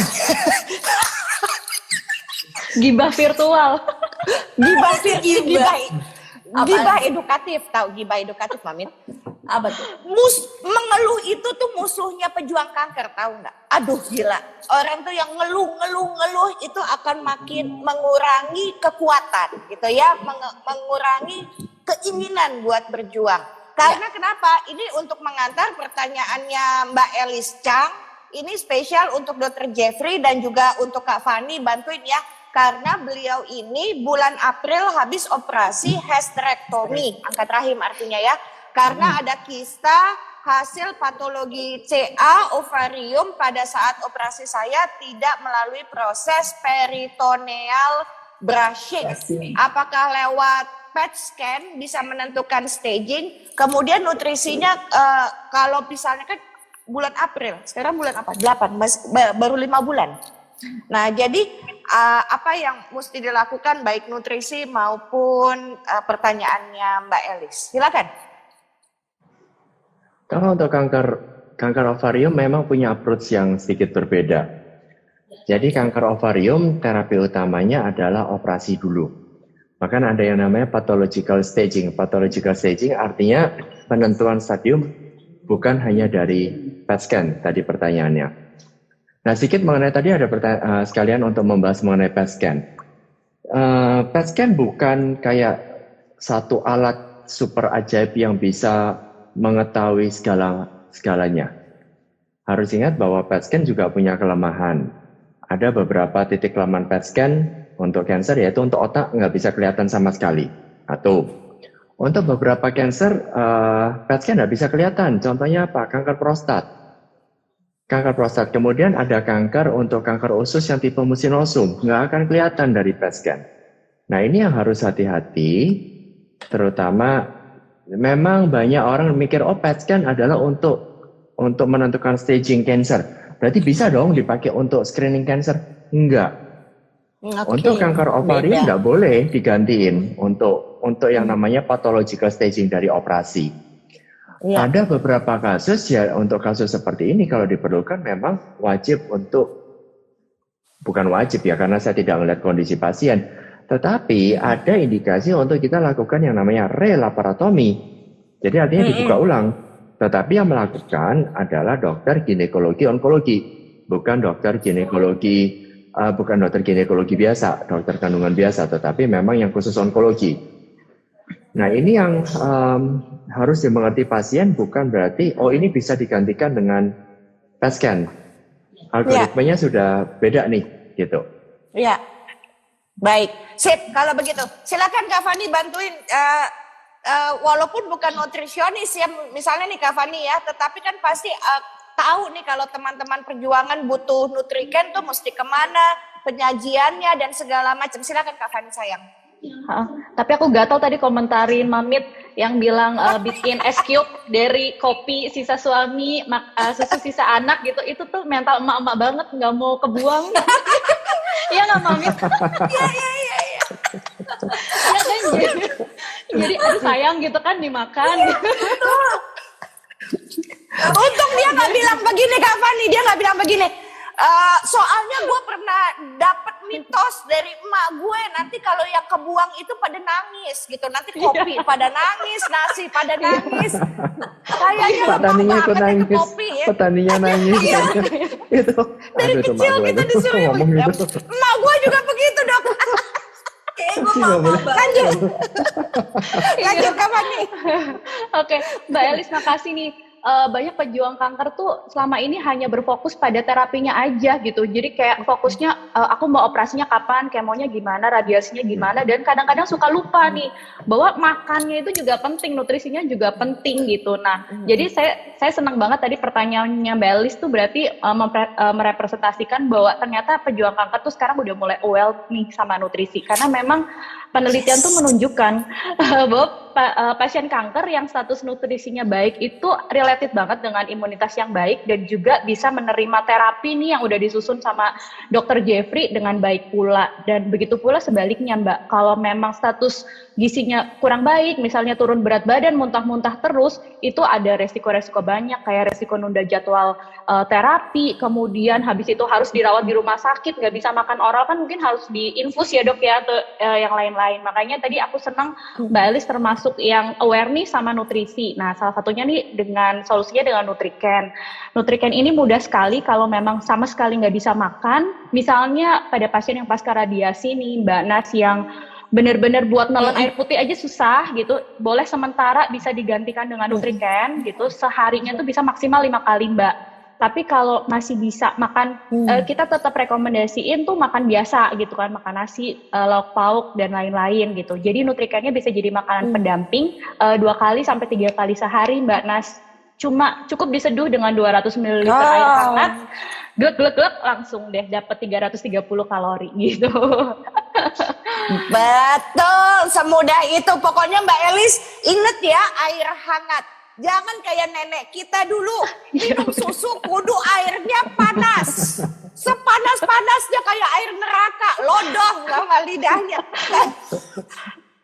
gibah virtual, gibah edukatif, tahu gibah edukatif, Mamit? Apa tuh? Mengeluh itu tuh musuhnya pejuang kanker, tahu nggak? Aduh gila, orang tuh yang ngeluh itu akan makin mengurangi kekuatan gitu ya, mengurangi keinginan buat berjuang. Karena kenapa? Ini untuk mengantar pertanyaannya Mbak Elis Chang, ini spesial untuk Dr. Jeffrey dan juga untuk Kak Fani, bantuin ya. Karena beliau ini bulan April habis operasi hysterektomi, angkat rahim artinya ya. Karena ada kista, hasil patologi CA ovarium pada saat operasi saya tidak melalui proses peritoneal brushing. Apakah lewat PET scan bisa menentukan staging, kemudian nutrisinya kalau misalnya kan bulan April, sekarang bulan apa? 8, baru 5 bulan. Nah, jadi apa yang mesti dilakukan baik nutrisi maupun pertanyaannya Mbak Elis? Silakan. Kalau untuk kanker ovarium memang punya approach yang sedikit berbeda. Jadi kanker ovarium terapi utamanya adalah operasi dulu. Bahkan ada yang namanya pathological staging. Pathological staging artinya penentuan stadium bukan hanya dari PET scan tadi pertanyaannya. Nah, sedikit mengenai tadi ada sekalian untuk membahas mengenai PET scan. PET scan bukan kayak satu alat super ajaib yang bisa mengetahui segalanya. Harus ingat bahwa PET scan juga punya kelemahan. Ada beberapa titik kelemahan PET scan untuk kanker, yaitu untuk otak nggak bisa kelihatan sama sekali. Atau untuk beberapa kanker, PET scan nggak bisa kelihatan. Contohnya apa? Kanker prostat. Kanker prostat. Kemudian ada kanker untuk kanker usus yang tipe mucinosum. Nggak akan kelihatan dari PET scan. Nah, ini yang harus hati-hati, terutama memang banyak orang mikir, oh PET scan adalah untuk menentukan staging cancer. Berarti bisa dong dipakai untuk screening cancer? Enggak. Untuk kanker ovarium enggak boleh digantiin untuk yang namanya pathological staging dari operasi. Ya. Ada beberapa kasus ya, untuk kasus seperti ini kalau diperlukan memang wajib bukan wajib ya, karena saya tidak melihat kondisi pasien. Tetapi ada indikasi untuk kita lakukan yang namanya relaparotomi. Jadi artinya dibuka ulang. Tetapi yang melakukan adalah dokter ginekologi onkologi, bukan dokter ginekologi biasa, dokter kandungan biasa, tetapi memang yang khusus onkologi. Nah, ini yang harus dimengerti pasien, bukan berarti oh ini bisa digantikan dengan PET scan. Algoritmanya sudah beda nih, gitu. Iya. Baik, sip. Kalau begitu, silakan Kak Fani bantuin. Walaupun bukan nutrisionis ya, misalnya nih Kak Fani ya, tetapi kan pasti tahu nih kalau teman-teman perjuangan butuh nutriken tuh mesti kemana, penyajiannya dan segala macam. Silakan Kak Fani sayang. Tapi aku gatal tadi komentarin Mamit yang bilang bikin es cube dari kopi sisa suami, susu sisa anak gitu. Itu tuh mental emak-emak banget, nggak mau kebuang. Iya nggak Mamit? Iya. Ya kan jadi aduh sayang gitu kan dimakan. Untung dia nggak bilang begini Kak Fani, dia nggak bilang begini. Soalnya gue pernah dapet mitos dari emak gue, nanti kalau yang kebuang itu pada nangis gitu, nanti kopi pada nangis, nasi pada nangis. Kayaknya petaninya ikut nangis, kopi, ya. Petaninya nangis. Itu dari kecil kita disuruh ngomong gitu. Emak gue juga begitu dok. Lanjut Kak Fani. Oke, Mbak Elis makasih nih. Banyak pejuang kanker tuh selama ini hanya berfokus pada terapinya aja gitu. Jadi kayak fokusnya aku mau operasinya kapan, kemonya gimana, radiasinya gimana, dan kadang-kadang suka lupa nih bahwa makannya itu juga penting, nutrisinya juga penting gitu. Nah, jadi saya senang banget tadi pertanyaannya Mbak Elis tuh berarti merepresentasikan bahwa ternyata pejuang kanker tuh sekarang udah mulai aware nih sama nutrisi, karena memang penelitian tuh menunjukkan bahwa pasien kanker yang status nutrisinya baik itu related banget dengan imunitas yang baik dan juga bisa menerima terapi nih yang udah disusun sama Dr. Jeffrey dengan baik pula. Dan begitu pula sebaliknya Mbak, kalau memang status gizinya kurang baik, misalnya turun berat badan, muntah-muntah terus, itu ada resiko-resiko banyak kayak resiko nunda jadwal terapi, kemudian habis itu harus dirawat di rumah sakit, nggak bisa makan oral kan mungkin harus diinfus ya dok ya, atau yang lain-lain. Makanya tadi aku senang Mbak Elis termasuk yang aware nih sama nutrisi. Nah, salah satunya nih dengan solusinya dengan Nutriken. Nutriken ini mudah sekali kalau memang sama sekali nggak bisa makan. Misalnya pada pasien yang pasca radiasi nih, Mbak Nas, yang benar-benar buat nelen air putih aja susah gitu, boleh sementara bisa digantikan dengan Nutriken gitu. Seharinya tuh bisa maksimal 5 kali Mbak. Tapi kalau masih bisa makan, kita tetap rekomendasiin tuh makan biasa gitu kan, makan nasi, lauk pauk dan lain-lain gitu. Jadi Nutrikennya bisa jadi makanan pendamping 2 kali sampai 3 kali sehari Mbak Nas. Cuma cukup diseduh dengan 200 ml air hangat, glek langsung deh dapat 330 kalori gitu. Betul, semudah itu. Pokoknya Mbak Elis, inget ya air hangat. Jangan kayak nenek kita dulu, minum susu kudu airnya panas. Sepanas-panasnya kayak air neraka, lodong sama lidahnya.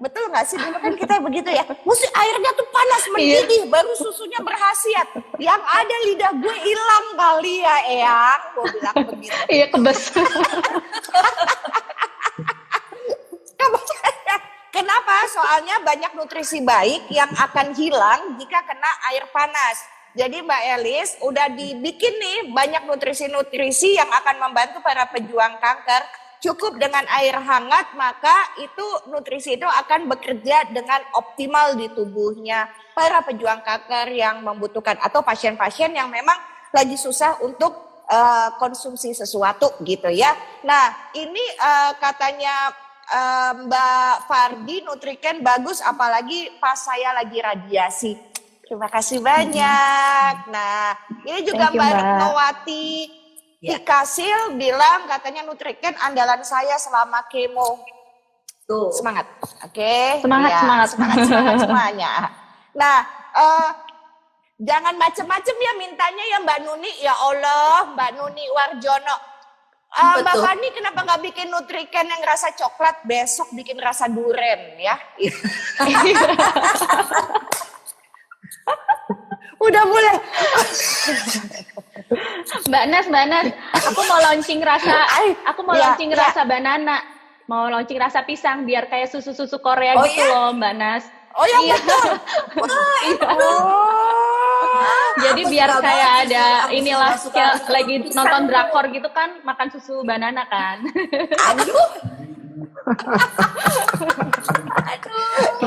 Betul nggak sih? Dulu kan kita begitu ya. Mesti airnya tuh panas mendidih, baru susunya berkhasiat. Yang ada lidah gue hilang kali ya, Eyang. Gue bilang begitu. Iya, kebes. Kenapa? Soalnya banyak nutrisi baik yang akan hilang jika kena air panas. Jadi Mbak Elis udah dibikin nih banyak nutrisi-nutrisi yang akan membantu para pejuang kanker. Cukup dengan air hangat, maka itu nutrisi itu akan bekerja dengan optimal di tubuhnya para pejuang kanker yang membutuhkan atau pasien-pasien yang memang lagi susah untuk konsumsi sesuatu gitu ya. Nah ini katanya Mbak Fardi, Nutriken bagus apalagi pas saya lagi radiasi. Terima kasih banyak. Nah ini juga Mbak Retnowati Dikasil bilang katanya Nutriken andalan saya selama kemo. Tuh. Semangat. Oke. Semangat, ya, semangat semuanya. Nah, jangan macem-macem ya mintanya ya Mbak Nuni. Ya Allah, Mbak Nuni Warjono. Mbak Fani kenapa nggak bikin Nutriken yang rasa coklat, besok bikin rasa duren ya? Udah mulai. Mbak Nas, aku mau launching rasa banana, mau launching rasa pisang biar kayak susu-susu Korea gitu loh Mbak Nas. Oh ya betul. Jadi biar kayak ada inilah kayak lagi nonton drakor gitu kan, makan susu banana kan. Aduh.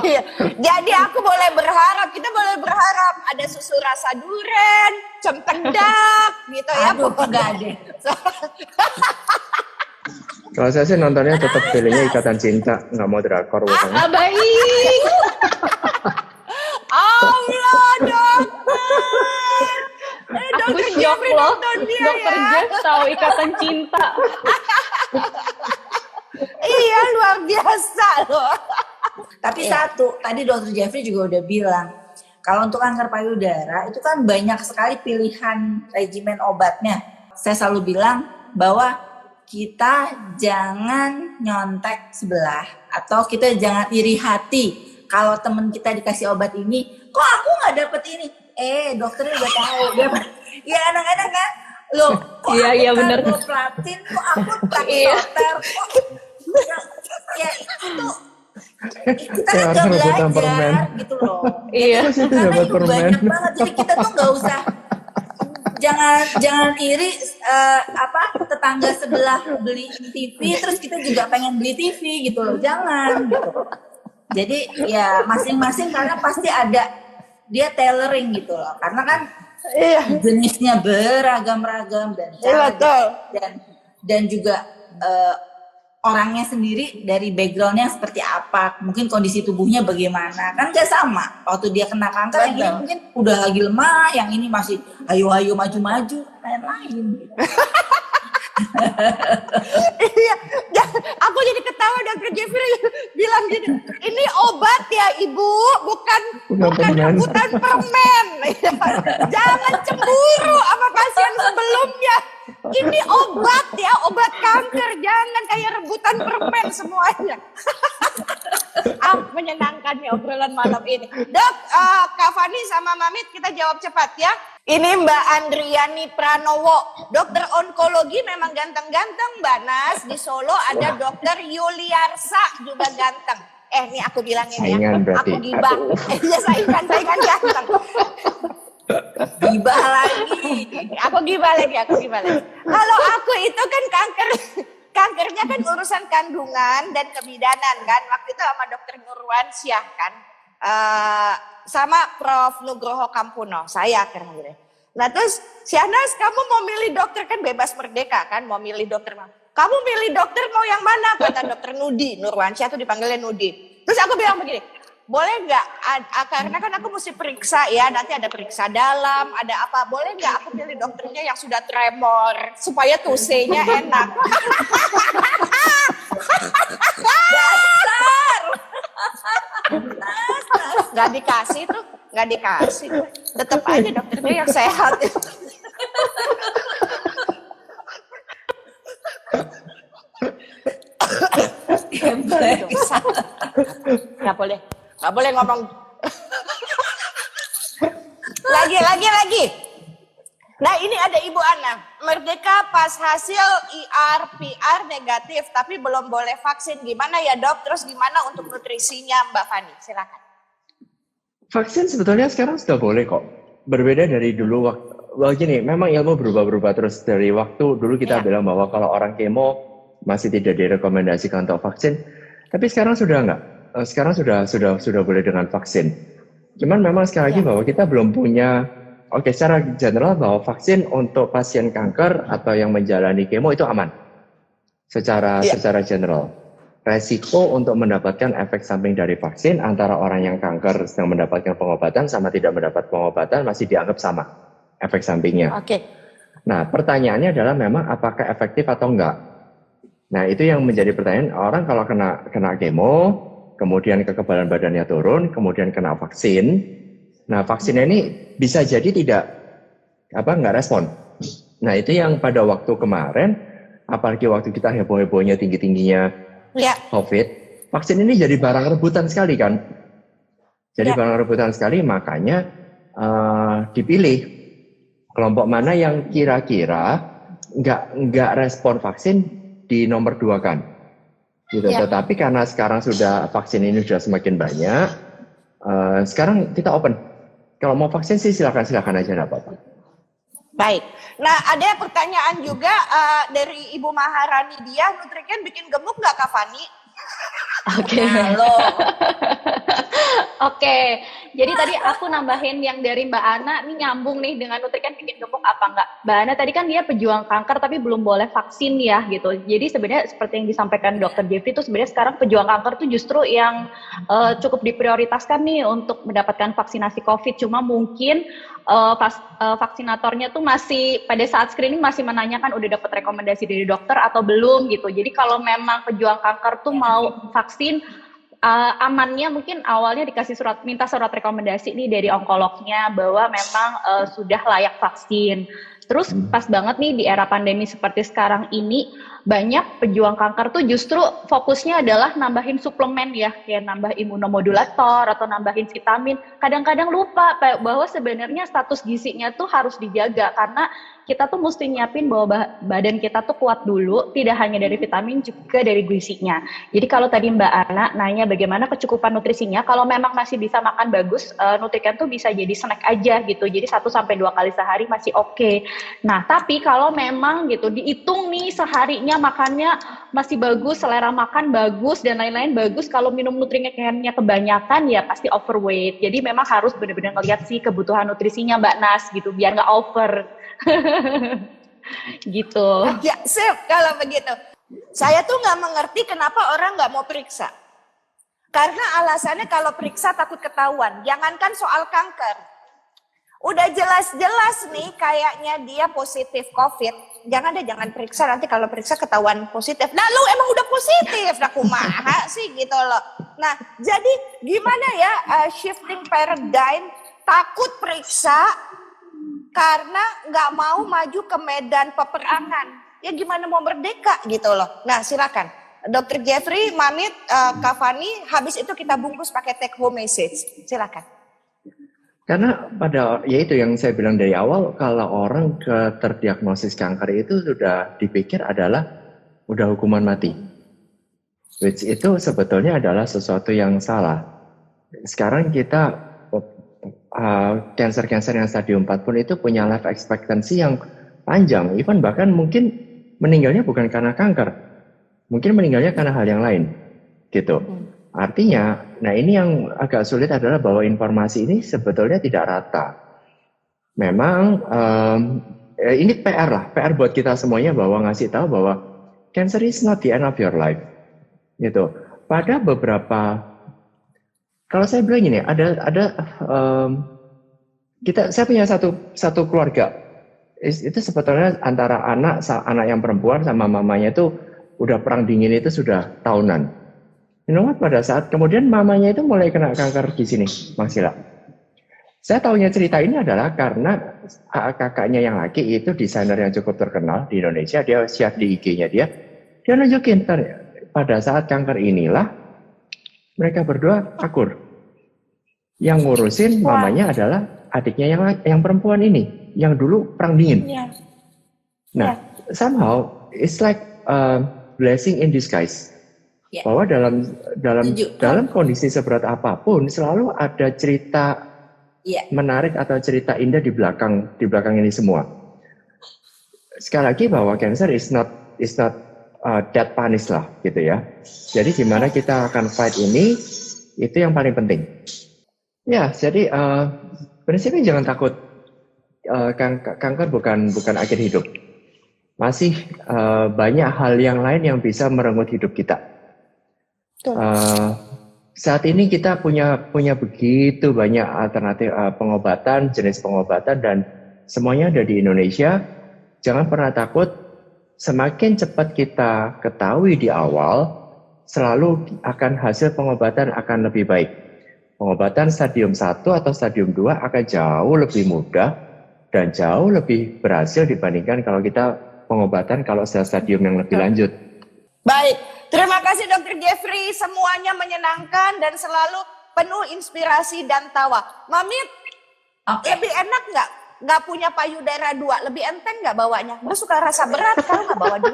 Iya. Jadi kita boleh berharap ada susu rasa duren, cempedak gitu ya. Enggak deh. Kalau saya sih nontonnya tetap pilihnya Ikatan Cinta, nggak mau drakor bukannya. Baik. Allah dokter. Aku shock loh, dokter Jeff tahu Ikatan Cinta. Iya luar biasa loh. Tapi satu, tadi Dr. Jeffrey juga udah bilang, kalau untuk kanker payudara itu kan banyak sekali pilihan regimen obatnya. Saya selalu bilang bahwa kita jangan nyontek sebelah atau kita jangan iri hati kalau temen kita dikasih obat ini, kok aku nggak dapet ini? Dokternya udah tahu. Ya anak-anak kan, loh kok iya bener. Platin, kok aku pakai dokter, ya itu kita kan nggak belajar gitu loh. Iya. Karena itu banyak banget, jadi kita tuh nggak usah jangan iri tetangga sebelah beli TV terus kita juga pengen beli TV gitu loh, jangan gitu. Jadi ya masing-masing karena pasti ada dia tailoring gitu loh, karena kan jenisnya beragam-ragam dan juga orangnya sendiri dari backgroundnya seperti apa, mungkin kondisi tubuhnya bagaimana, kan gak sama. Waktu dia kena kanker yang ini mungkin udah lagi lemah, yang ini masih ayo maju-maju, lain-lain. Iya, aku jadi ketawa Dr. Jeffrey bilang gini, ini obat ya Ibu, bukan rebutan permen. Jangan cemburu sama pasien sebelumnya. Ini obat ya, obat kanker, jangan kayak rebutan permen semuanya. Menyenangkan ya obrolan malam ini. Dok, Kak Fani sama Mamit kita jawab cepat ya. Ini Mbak Andriani Pranowo, dokter onkologi memang ganteng-ganteng Mbak Nas. Di Solo ada dokter Yuliarsa juga ganteng. Ini aku bilangin saingan ya, berarti. aku gibah. Ya saingan ganteng. Gibah lagi. Aku gibah lagi. Kalau aku itu kan kankernya kan urusan kandungan dan kebidanan kan. Waktu itu sama dokter Nurwansyah kan. Sama Prof. Nugroho Kampuno, saya akhirnya. Nah terus, Syahnas kamu mau milih dokter kan bebas merdeka kan, mau milih dokter mana? Kamu milih dokter mau yang mana? Kata dokter Nudi, Nurwansyah tuh dipanggilnya Nudi. Terus aku bilang begini, boleh nggak, karena kan aku mesti periksa ya, nanti ada periksa dalam, ada apa, boleh nggak aku pilih dokternya yang sudah tremor, supaya tusenya enak. Nggak dikasih tuh, nggak dikasih. Tetap aja dokternya yang sehat. Nggak boleh ngomong. Lagi. Nah ini ada Ibu Ana, Merdeka pas hasil IR, PR negatif, tapi belum boleh vaksin. Gimana ya dok? Terus gimana untuk nutrisinya Mbak Fani? Silakan. Vaksin sebetulnya sekarang sudah boleh kok. Berbeda dari dulu waktu. Gini, memang ilmu berubah-berubah terus. Dari waktu dulu kita bilang bahwa kalau orang kemo masih tidak direkomendasikan untuk vaksin. Tapi sekarang sudah enggak. Sekarang sudah boleh dengan vaksin. Cuman memang sekali lagi bahwa kita belum punya, secara general bahwa vaksin untuk pasien kanker atau yang menjalani kemo itu aman. Secara general. Resiko untuk mendapatkan efek samping dari vaksin antara orang yang kanker sedang mendapatkan pengobatan sama tidak mendapat pengobatan masih dianggap sama efek sampingnya. Nah, pertanyaannya adalah memang apakah efektif atau enggak. Nah, itu yang menjadi pertanyaan orang kalau kena kemo, kemudian kekebalan badannya turun, kemudian kena vaksin. Nah, vaksinnya ini bisa jadi enggak respon. Nah, itu yang pada waktu kemarin, apalagi waktu kita heboh-hebohnya tinggi-tingginya COVID, vaksin ini jadi barang rebutan sekali kan. Jadi barang rebutan sekali, makanya dipilih kelompok mana yang kira-kira nggak respon vaksin di nomor 2 kan. Gitu. Tetapi karena sekarang vaksin ini sudah semakin banyak, sekarang kita open. Kalau mau vaksin sih silakan aja, nggak apa-apa. Baik. Nah, ada pertanyaan juga dari Ibu Maharani, dia Nutriken bikin gemuk nggak Kak Fani? Oke. Jadi tadi aku nambahin yang dari Mbak Ana, ini nyambung nih dengan Nutriken bikin gemuk apa enggak. Mbak Ana tadi kan dia pejuang kanker tapi belum boleh vaksin ya gitu. Jadi sebenarnya seperti yang disampaikan Dr. Jeffrey itu sebenarnya sekarang pejuang kanker tuh justru yang cukup diprioritaskan nih untuk mendapatkan vaksinasi COVID. Cuma mungkin vaksinatornya tuh masih pada saat screening masih menanyakan udah dapat rekomendasi dari dokter atau belum gitu. Jadi kalau memang pejuang kanker tuh mau vaksin, amannya mungkin awalnya dikasih minta surat rekomendasi nih dari onkolognya bahwa memang sudah layak vaksin. Terus pas banget nih di era pandemi seperti sekarang ini, banyak pejuang kanker tuh justru fokusnya adalah nambahin suplemen ya, kayak nambah imunomodulator atau nambahin vitamin. Kadang-kadang lupa bahwa sebenarnya status gizinya tuh harus dijaga karena kita tuh mesti nyiapin bahwa badan kita tuh kuat dulu, tidak hanya dari vitamin juga dari gizinya. Jadi kalau tadi Mbak Ana nanya bagaimana kecukupan nutrisinya, kalau memang masih bisa makan bagus, Nutriken tuh bisa jadi snack aja gitu. Jadi 1-2 kali sehari masih oke. Nah, tapi kalau memang gitu dihitung nih seharinya makannya masih bagus, selera makan bagus dan lain-lain bagus, kalau minum Nutrikennya kebanyakan ya pasti overweight. Jadi memang harus benar-benar ngeliat sih kebutuhan nutrisinya Mbak Nas gitu, biar nggak over. Gitu. Ya, sip kalau begitu. Saya tuh nggak mengerti kenapa orang nggak mau periksa. Karena alasannya kalau periksa takut ketahuan. Jangankan soal kanker. Udah jelas-jelas nih kayaknya dia positif COVID. Jangan periksa, nanti kalau periksa ketahuan positif. Nah lu emang udah positif, nah kumaha sih gitu loh. Nah jadi gimana ya shifting paradigm, takut periksa karena nggak mau maju ke medan peperangan. Ya gimana mau merdeka gitu loh. Nah silakan Dr. Jeffrey, Mamit, Kak Fani, habis itu kita bungkus pakai take home message. Silakan. Karena yaitu yang saya bilang dari awal, kalau orang terdiagnosis kanker itu sudah dipikir adalah udah hukuman mati. Which itu sebetulnya adalah sesuatu yang salah. Sekarang kita cancer yang stadium 4 pun itu punya life expectancy yang panjang. Even bahkan mungkin meninggalnya bukan karena kanker. Mungkin meninggalnya karena hal yang lain. Gitu. Artinya, nah ini yang agak sulit adalah bahwa informasi ini sebetulnya tidak rata. Memang ini PR buat kita semuanya bahwa ngasih tahu bahwa cancer is not the end of your life. Gitu. Pada beberapa Kalau saya bilang gini, saya punya satu keluarga. Itu sebetulnya antara anak yang perempuan sama mamanya itu udah perang dingin itu sudah tahunan. You know what, pada saat kemudian mamanya itu mulai kena kanker di sini, Mang Sila. Saya tahunya cerita ini adalah karena kakaknya yang laki itu desainer yang cukup terkenal di Indonesia. Dia share di IG-nya dia nunjukin pada saat kanker inilah mereka berdua akur. Yang ngurusin mamanya adalah adiknya yang perempuan ini, yang dulu perang dingin. Nah, somehow it's like a blessing in disguise. Bahwa dalam kondisi seberat apapun selalu ada cerita menarik atau cerita indah di belakang ini semua. Sekali lagi bahwa cancer is not death punish lah gitu ya. Jadi gimana kita akan fight ini itu yang paling penting. Ya, jadi prinsipnya jangan takut. Kanker bukan akhir hidup. Masih banyak hal yang lain yang bisa merenggut hidup kita. Saat ini kita punya begitu banyak alternatif pengobatan, jenis pengobatan, dan semuanya ada di Indonesia. Jangan pernah takut. Semakin cepat kita ketahui di awal, selalu akan hasil pengobatan akan lebih baik. Pengobatan stadium 1 atau stadium 2 akan jauh lebih mudah dan jauh lebih berhasil dibandingkan kalau kita pengobatan kalau stadium yang lebih lanjut. Baik, terima kasih Dr. Jeffrey, semuanya menyenangkan dan selalu penuh inspirasi dan tawa. Mamit, lebih enak nggak punya payudara 2? Lebih enteng nggak bawanya? Gue suka rasa berat kalau nggak bawa 2.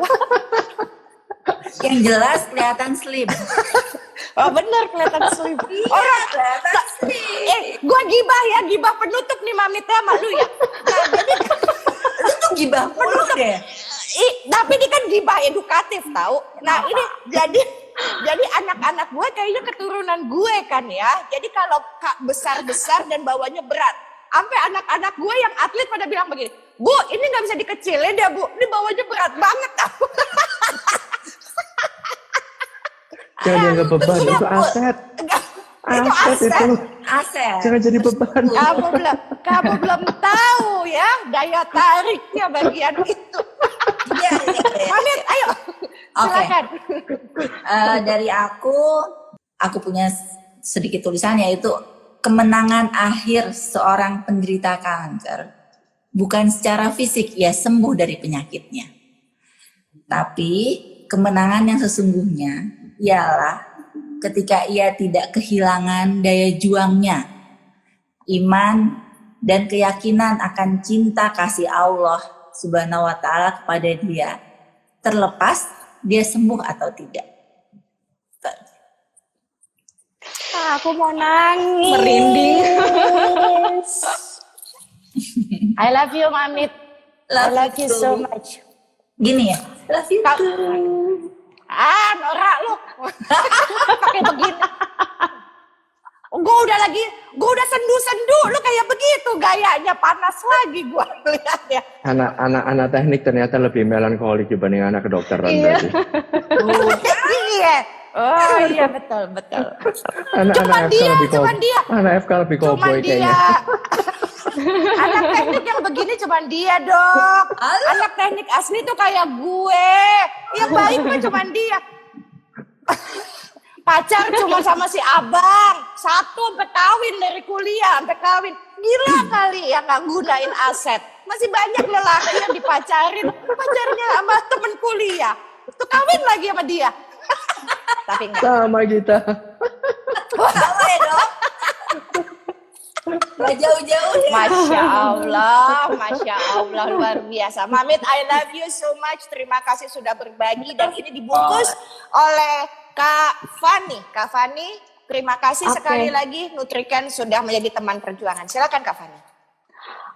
Yang jelas kelihatan slim. Oh bener, kelihatan slim. Orang Kelihatan slim. gue gibah penutup nih Mamit ya sama lu ya. Nah, jadi Lu tuh gibah mulu deh. tapi ini kan gibah edukatif tahu. Nah ini jadi anak-anak gue kayaknya keturunan gue kan ya. Jadi kalau besar-besar dan bawanya berat. Sampai anak-anak gue yang atlet pada bilang begini, Bu ini nggak bisa dikecilin deh Bu, ini bawanya berat banget tahu. Jangan dianggap beban, itu aset. Itu aset. Aset. Jangan jadi beban. Kamu belum tahu ya daya tariknya bagian itu. Iya. Mamit, ayo. Silakan. Dari aku punya sedikit tulisan yaitu kemenangan akhir seorang penderita kanker bukan secara fisik ia sembuh dari penyakitnya. Tapi kemenangan yang sesungguhnya ialah ketika ia tidak kehilangan daya juangnya, iman dan keyakinan akan cinta kasih Allah Subhanahu wa taala kepada dia, terlepas dia sembuh atau tidak. Aku mau nangis. Merinding. I love you, Mamit. I love you so much. Gini ya, love you too. Norak lu. Pakai begini. Gue udah sendu-sendu, lu kayak begitu gayanya, panas lagi gue lihatnya. Anak teknik ternyata lebih melankolik dibanding anak kedokteran. Iya. Iya. Oh iya betul. Anak dia. Anak FK lebih cowboy kayaknya. Anak teknik yang begini cuman dia dok. Anak teknik asli tuh kayak gue. Yang baik mah cuman dia. Pacar cuma sama si abang. Satu sampai kawin dari kuliah sampai kawin. Gila kali ya nggak gunain aset. Masih banyak lelaki yang dipacarin. Pacarnya sama temen kuliah. Tuh kawin lagi sama dia. Tapi enggak. Sama kita. Sama ya dong. Gak jauh-jauh ya. Masya Allah luar biasa. Mamit, I love you so much. Terima kasih sudah berbagi dan ini dibungkus oleh Kak Fani. Terima kasih sekali lagi Nutriken sudah menjadi teman perjuangan. Silakan Kak Fani.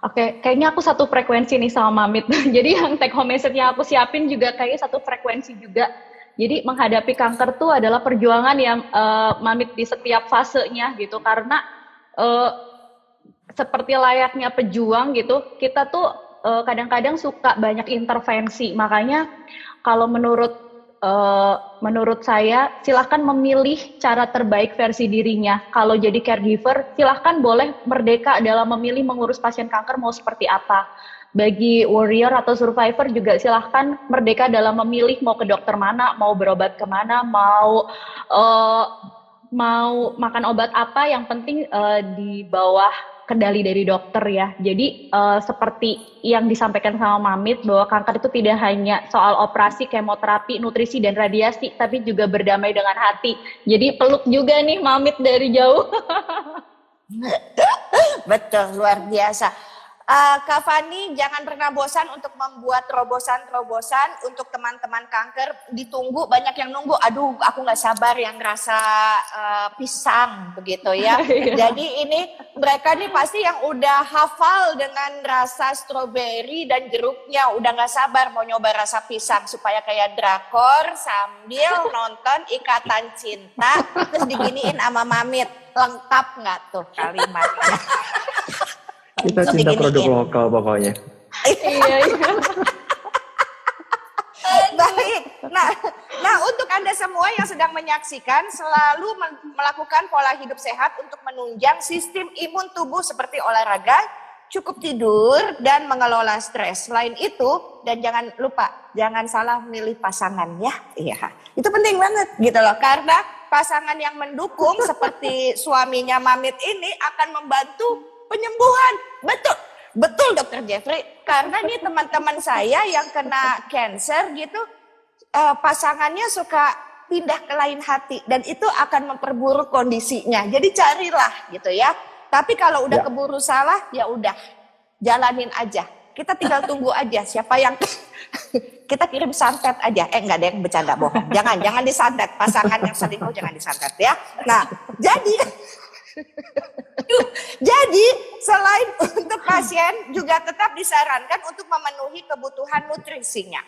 Oke, kayaknya aku satu frekuensi nih sama Mamit. Jadi yang take home message-nya aku siapin juga kayaknya satu frekuensi juga. Jadi menghadapi kanker tuh adalah perjuangan yang Mamit di setiap fasenya gitu. Karena seperti layaknya pejuang gitu, kita tuh kadang-kadang suka banyak intervensi. Makanya kalau menurut menurut saya silahkan memilih cara terbaik versi dirinya. Kalau jadi caregiver, silahkan boleh merdeka dalam memilih mengurus pasien kanker mau seperti apa. Bagi warrior atau survivor juga silahkan merdeka dalam memilih mau ke dokter mana, mau berobat kemana, mau makan obat apa, yang penting di bawah kendali dari dokter ya. Jadi seperti yang disampaikan sama Mamit bahwa kanker itu tidak hanya soal operasi, kemoterapi, nutrisi dan radiasi, tapi juga berdamai dengan hati. Jadi peluk juga nih Mamit dari jauh. Betul, luar biasa. Kak Fani, jangan pernah bosan untuk membuat terobosan-terobosan untuk teman-teman kanker. Ditunggu, banyak yang nunggu. Aduh, aku nggak sabar yang rasa pisang begitu ya. Jadi ini mereka nih pasti yang udah hafal dengan rasa stroberi dan jeruknya. Udah nggak sabar mau nyoba rasa pisang supaya kayak drakor sambil nonton Ikatan Cinta. Terus diginiin sama Mamit. Lengkap nggak tuh kalimatnya? Kita cinta produk lokal pokoknya. Iya. Baik. Nah, untuk Anda semua yang sedang menyaksikan, selalu melakukan pola hidup sehat untuk menunjang sistem imun tubuh seperti olahraga, cukup tidur, dan mengelola stres. Selain itu, dan jangan lupa, jangan salah milih pasangan ya. Iya, itu penting banget gitu loh. Karena pasangan yang mendukung seperti suaminya Mamit ini akan membantu penyembuhan. Betul Dokter Jeffrey. Karena nih teman-teman saya yang kena cancer gitu, pasangannya suka pindah ke lain hati dan itu akan memperburuk kondisinya. Jadi carilah gitu ya. Tapi kalau udah keburu salah, ya udah jalanin aja. Kita tinggal tunggu aja siapa yang kita kirim santet aja. Enggak ada yang bercanda, bohong. Jangan disantet. Pasangan yang selingkuh jangan disantet ya. Nah, jadi selain untuk pasien juga tetap disarankan untuk memenuhi kebutuhan nutrisinya.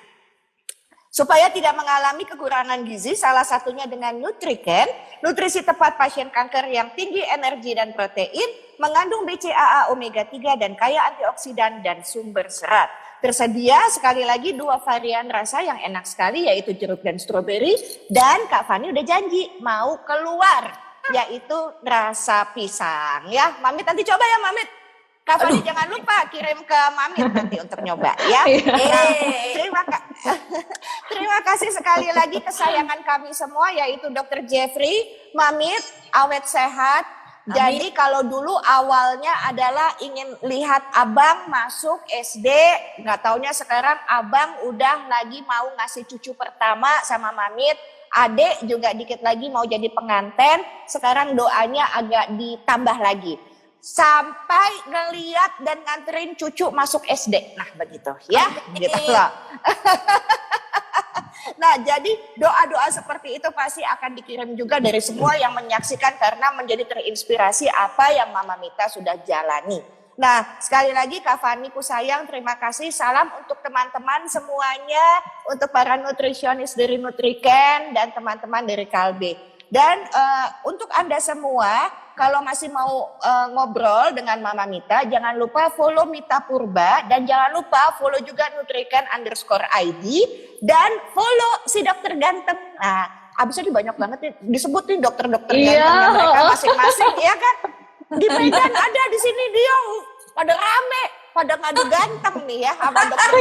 Supaya tidak mengalami kekurangan gizi, salah satunya dengan Nutriken, nutrisi tepat pasien kanker yang tinggi energi dan protein, mengandung BCAA omega 3 dan kaya antioksidan dan sumber serat. Tersedia sekali lagi 2 varian rasa yang enak sekali, yaitu jeruk dan stroberi. Dan Kak Fani udah janji mau keluar, yaitu rasa pisang ya. Mamit nanti coba ya Mamit. Kak Fani jangan lupa kirim ke Mamit nanti untuk nyoba ya. Terima kasih sekali lagi kesayangan kami semua, yaitu Dr. Jeffrey. Mamit awet sehat. Jadi kalau dulu awalnya adalah ingin lihat abang masuk SD, nggak taunya sekarang abang udah lagi mau ngasih cucu pertama sama Mamit. Adek juga dikit lagi mau jadi pengantin, sekarang doanya agak ditambah lagi. Sampai ngeliat dan nganterin cucu masuk SD. Nah begitu ya, gitu loh. Nah jadi doa-doa seperti itu pasti akan dikirim juga dari semua yang menyaksikan karena menjadi terinspirasi apa yang Mama Mita sudah jalani. Nah, sekali lagi Kak Fani ku sayang, terima kasih. Salam untuk teman-teman semuanya, untuk para nutrisionis dari Nutriken dan teman-teman dari Kalbe. Dan untuk Anda semua, kalau masih mau ngobrol dengan Mama Mita, jangan lupa follow Mita Purba dan jangan lupa follow juga Nutriken_ID dan follow si dokter ganteng. Nah, abisnya banyak banget nih, disebut nih dokter-dokter ganteng mereka masing-masing, ya kan? Di Medan ada, di sini dia pada rame, pada ngadu ganteng nih ya sama dokter.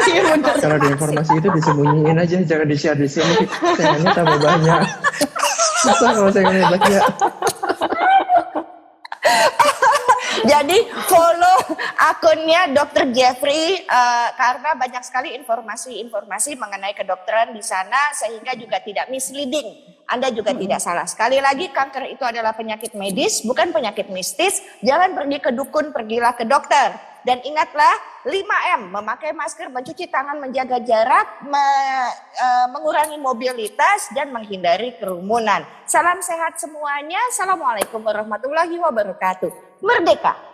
Kalau ada informasi itu disembunyiin aja, jangan di-share di sini. Sayangnya tambah banyak. Susah kalau sayangnya banyak. Jadi follow akunnya Dr. Jeffrey karena banyak sekali informasi-informasi mengenai kedokteran di sana sehingga juga tidak misleading. Anda juga tidak salah. Sekali lagi kanker itu adalah penyakit medis, bukan penyakit mistis. Jangan pergi ke dukun, pergilah ke dokter. Dan ingatlah 5M, memakai masker, mencuci tangan, menjaga jarak, mengurangi mobilitas, dan menghindari kerumunan. Salam sehat semuanya. Assalamualaikum warahmatullahi wabarakatuh. Merdeka!